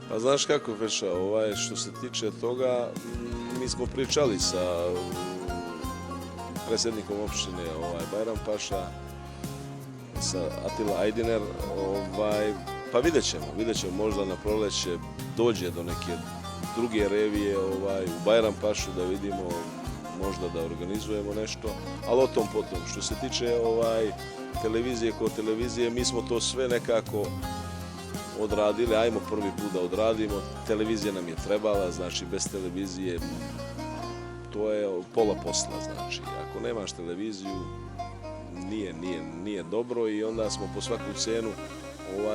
Pa znaš kako, Feša, što se tiče toga, mi smo pričali sa predsjednikom opštine Bajram Paša, sa Atila Ajdiner, pa vidjet ćemo, možda na proleće dođe do neke druge revije u Bajram Pašu da vidimo, možda da organizujemo nešto, ali o tom potom. Što se tiče televizije ko televizije, mi smo to sve nekako odradili, ajmo prvi put da odradimo, televizija nam je trebala, znači bez televizije to je pola posla, znači ako nemaš televiziju nije dobro i onda smo po svaku cenu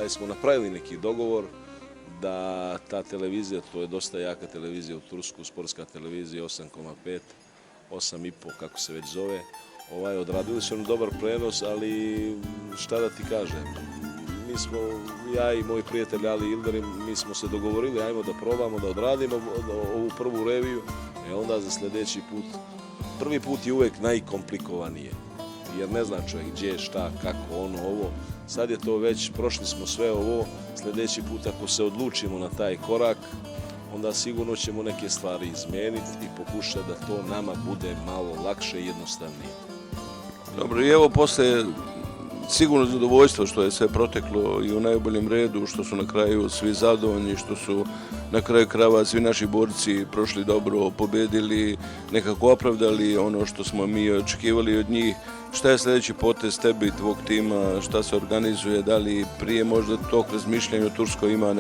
smo napravili neki dogovor da ta televizija, to je dosta jaka televizija u Tursku, sportska televizija 8,5, 8,5 kako se već zove, odradili su dobar prenos, ali šta da ti kažem, mi smo, ja i moj prijatelj Ali Ilderim, mi smo se dogovorili, ajmo da probamo, da odradimo ovu prvu reviju, onda za sljedeći put. Prvi put je uvijek najkomplikovanije, jer ne zna čovjek gdje, šta, kako, ono, ovo. Sad je to već, prošli smo sve ovo, sljedeći put ako se odlučimo na taj korak, onda sigurno ćemo neke stvari izmijeniti i pokušati da to nama bude malo lakše i jednostavnije. Dobro, i evo posle sigurno zadovoljstvo što je sve proteklo i u najboljem redu, što su na kraju svi zadovoljni, što su na kraju krajeva svi naši borci prošli dobro, pobedili, nekako opravdali ono što smo mi očekivali od njih. Šta je sljedeći potez tebi i tvog tima, šta se organizuje, da li prije možda tog razmišljanja u Turskoj ima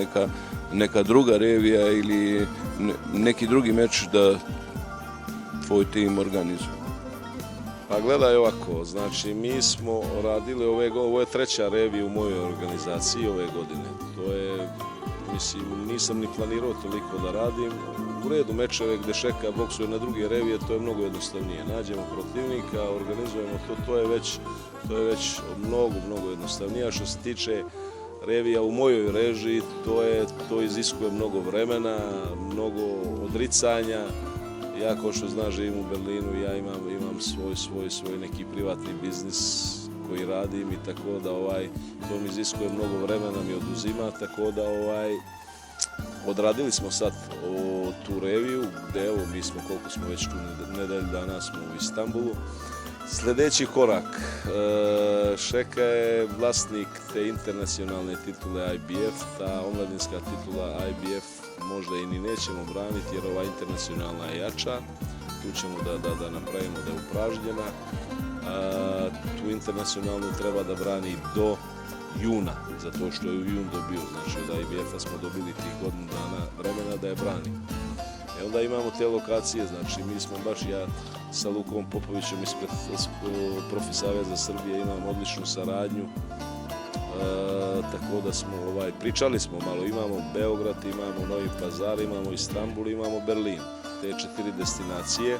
neka druga revija ili neki drugi meč da tvoj tim organizuje? Pa gledaj ovako, znači mi smo radili ovo je treća revija u mojoj organizaciji ove godine. To je, mislim, nisam ni planirao toliko da radim. U redu mečeve gdje Šeka boksuje na druge revije, to je mnogo jednostavnije. Nađemo protivnika, organizujemo to, to je već mnogo jednostavnije. A što se tiče revija u mojoj režiji, to iziskuje mnogo vremena, mnogo odricanja. Ja, kao što znaš, živim u Berlinu, ja imam svoj neki privatni biznis koji radim i tako da to mi iziskuje mnogo vremena, mi oduzima, tako da odradili smo sad tu reviju, gdje evo mi smo, koliko smo već tu nedelju dana smo u Istanbulu. Sljedeći korak, Šeka je vlasnik te internacionalne titule IBF, ta omladinska titula IBF možda i ni nećemo braniti jer ova internacionalna je jača, tu ćemo da napravimo da je upražnjena, tu internacionalnu treba da brani do juna, zato što je u jun dobio, znači od IBF-a smo dobili tih godinu dana vremena da je brani. I onda imamo te lokacije, znači mi smo baš, ja sa Lukom Popovićem ispred Profi Saveza Srbije imam odličnu saradnju, tako da smo, pričali smo malo, imamo Beograd, imamo Novi Pazar, imamo Istanbul, imamo Berlin, te 4 destinacije,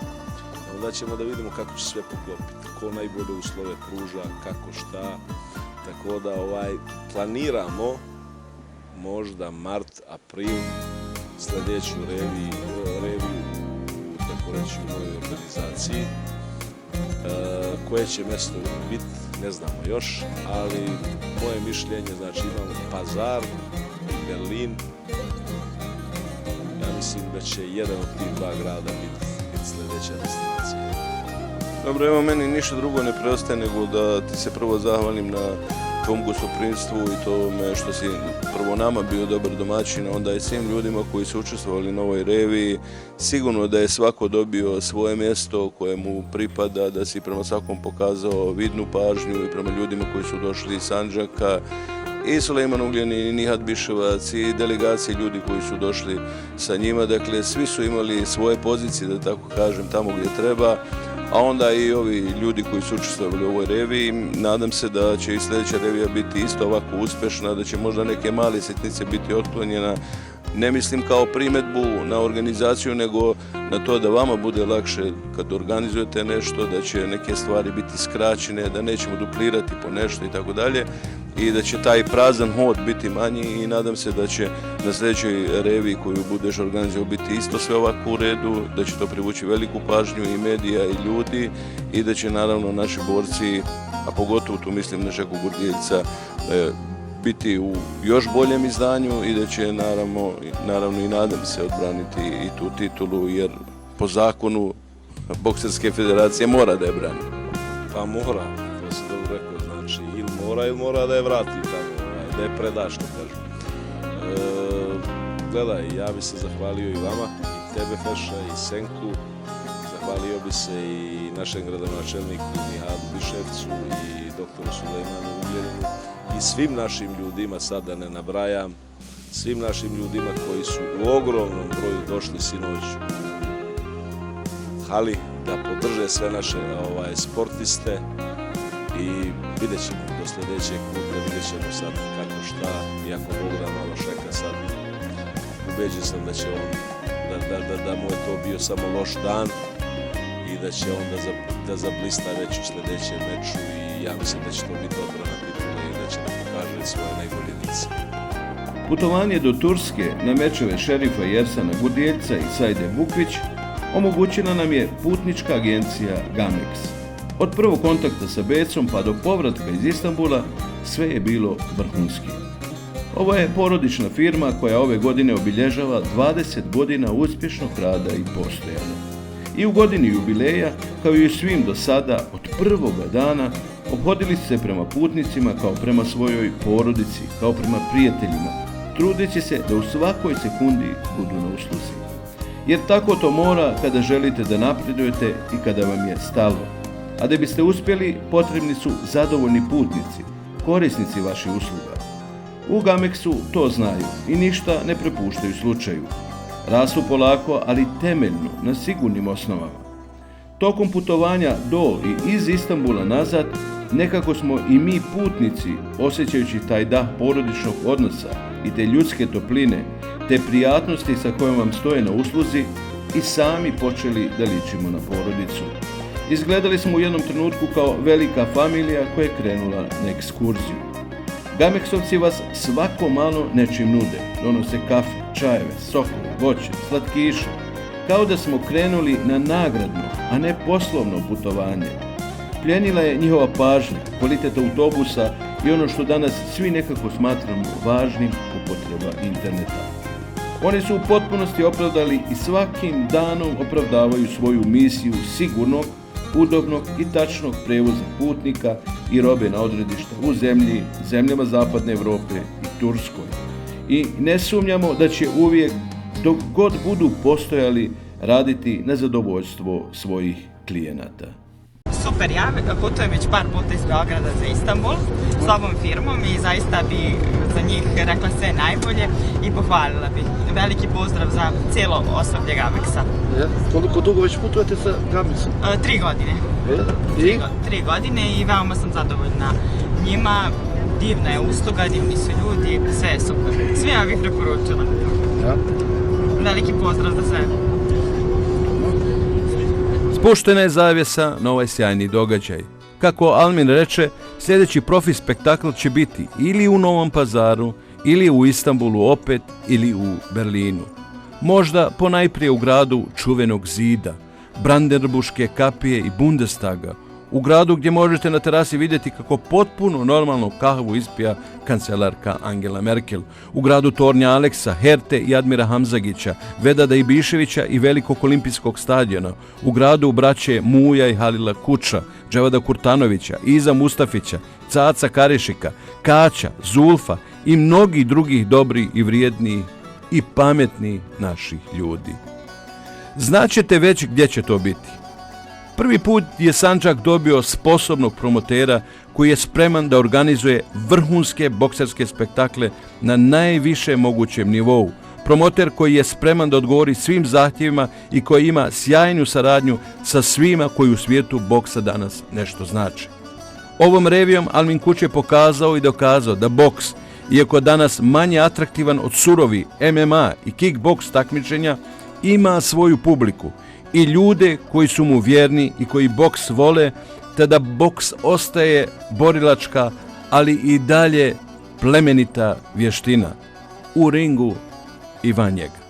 onda ćemo da vidimo kako će sve poklopiti, ko najbolje uslove pruža, kako šta, tako da planiramo možda mart, april, sljedeću reviju, tako reći, u mojoj organizaciji. Koje će mjesto biti, ne znamo još, ali moje mišljenje, znači imamo Pazar i Berlin. Ja mislim da će jedan od tih dva grada biti sljedeća destinacija. Dobro, evo meni ništa drugo ne preostaje nego da ti se prvo zahvalim na tvom gostoprimstvu i tome što si prvo nama bio dobar domaćin, onda i svim ljudima koji su učestvovali na ovoj reviji. Sigurno da je svako dobio svoje mjesto koje mu pripada, da si prema svakom pokazao vidnu pažnju i prema ljudima koji su došli iz Sandžaka, i Sulejman Ugljanin, i Nihat Biševac, i delegacije ljudi koji su došli sa njima. Dakle, svi su imali svoje pozicije, da tako kažem, tamo gdje treba. A onda i ovi ljudi koji su učestvovali u ovoj reviji, nadam se da će i sljedeća revija biti isto ovako uspješna, da će možda neke male sitnice biti otklonjena. Ne mislim kao primjedbu na organizaciju, nego na to da vama bude lakše kad organizujete nešto, da će neke stvari biti skraćene, da nećemo duplirati po nešto i tako dalje. I da će taj prazan hod biti manji i nadam se da će na sljedećoj reviji koju budeš organizirao biti isto sve ovako u redu, da će to privući veliku pažnju i medija i ljudi i da će naravno naši borci, a pogotovo tu mislim na Šeku Gurdijeljca, biti u još boljem izdanju i da će naravno i nadam se odbraniti i tu titulu, jer po zakonu Bokserske federacije mora da je brani. Pa mora, to si dobro rekao, znači ili mora da je vrati tamo, da je preda, što kažem. Gledaj, ja bi se zahvalio i vama, i tebe Feša, i Senku, zahvalio bi se i našem gradonačelniku Nihatu Biševcu i doktoru Sulejmanu Ugljaninu i svim našim ljudima, sad da ne nabrajam, svim našim ljudima koji su u ogromnom broju došli sinoć u hali da podrže sve naše sportiste i vidjet ćemo do sljedećeg puta, vidjet ćemo sad kako šta, iako Bog da malo Šeka sad, ubeđen sam da će on, da mu je to bio samo loš dan i da će on da zablista već u sljedećem meču i ja mislim da će to biti odbrana titule i da će da pokaže pred svoje najbolje lice. Putovanje do Turske na mečeve šerifa Jersana Gudjeljca i Sajde Bukvić omogućila nam je putnička agencija Gamex. Od prvog kontakta sa Becom pa do povratka iz Istanbula sve je bilo vrhunski. Ovo je porodična firma koja ove godine obilježava 20 godina uspješnog rada i postojanja. I u godini jubileja, kao i u svim do sada, od prvoga dana, ophodili su se prema putnicima kao prema svojoj porodici, kao prema prijateljima, trudeći se da u svakoj sekundi budu na usluzi. Jer tako to mora kada želite da napredujete i kada vam je stalo. A da biste uspjeli, potrebni su zadovoljni putnici, korisnici vaših usluga. U Gamexu to znaju i ništa ne prepuštaju slučaju. Rastu polako, ali temeljno, na sigurnim osnovama. Tokom putovanja do i iz Istanbula nazad, nekako smo i mi putnici, osjećajući taj dah porodičnog odnosa i te ljudske topline, te prijatnosti sa kojom vam stoje na usluzi, i sami počeli da ličimo na porodicu. Izgledali smo u jednom trenutku kao velika familija koja je krenula na ekskurziju. Gamexovci vas svako malo nečim nude, donose kafe, čajeve, sokove, voće, slatkiše, kao da smo krenuli na nagradno, a ne poslovno putovanje. Pljenila je njihova pažnja, kvalitet autobusa i ono što danas svi nekako smatramo važnim, upotreba interneta. Oni su u potpunosti opravdali i svakim danom opravdavaju svoju misiju sigurnog, udobnog i tačnog prevoza putnika i robe na odredišta u zemljama Zapadne Europe i Turskoj. I ne sumnjamo da će uvijek, dok god budu postojali, raditi na zadovoljstvo svojih klijenata. Super, ja putujem već par puta iz Beograda za Istanbul s ovom firmom i zaista bi za njih rekla sve najbolje i pohvalila bih. Veliki pozdrav za cijelo osoblje Gamexa. Koliko dugo već putujete sa Gamexom? 3 godine. 3 godine i veoma sam zadovoljna njima. Divna je usluga, divni su ljudi, sve je super. Svima bih preporučila. Veliki pozdrav za sve. Spuštena je zavjesa na ovaj sjajni događaj. Kako Almin reče, sljedeći profi spektakl će biti ili u Novom Pazaru, ili u Istanbulu opet, ili u Berlinu. Možda ponajprije u gradu čuvenog zida, Brandenburške kapije i Bundestaga, u gradu gdje možete na terasi vidjeti kako potpuno normalnu kahvu ispija kancelarka Angela Merkel, u gradu Tornja Aleksa, Herte i Admira Hamzagića, Vedada Ibiševića i velikog olimpijskog stadiona, u gradu braće Muja i Halila Kuča, Dževada Kurtanovića, Iza Mustafića, Caca Karišika, Kaća, Zulfa i mnogih drugih dobrih i vrijednih i pametnih naših ljudi. Znaćete već gdje će to biti. Prvi put je Sandžak dobio sposobnog promotera koji je spreman da organizuje vrhunske bokserske spektakle na najviše mogućem nivou. Promoter koji je spreman da odgovori svim zahtjevima i koji ima sjajnu saradnju sa svima koji u svijetu boksa danas nešto znači. Ovom revijom Almin Kuč je pokazao i dokazao da boks, iako danas manje atraktivan od surovi MMA i kickboks takmičenja, ima svoju publiku i ljude koji su mu vjerni i koji boks vole, te da boks ostaje borilačka, ali i dalje plemenita vještina u ringu i van njega.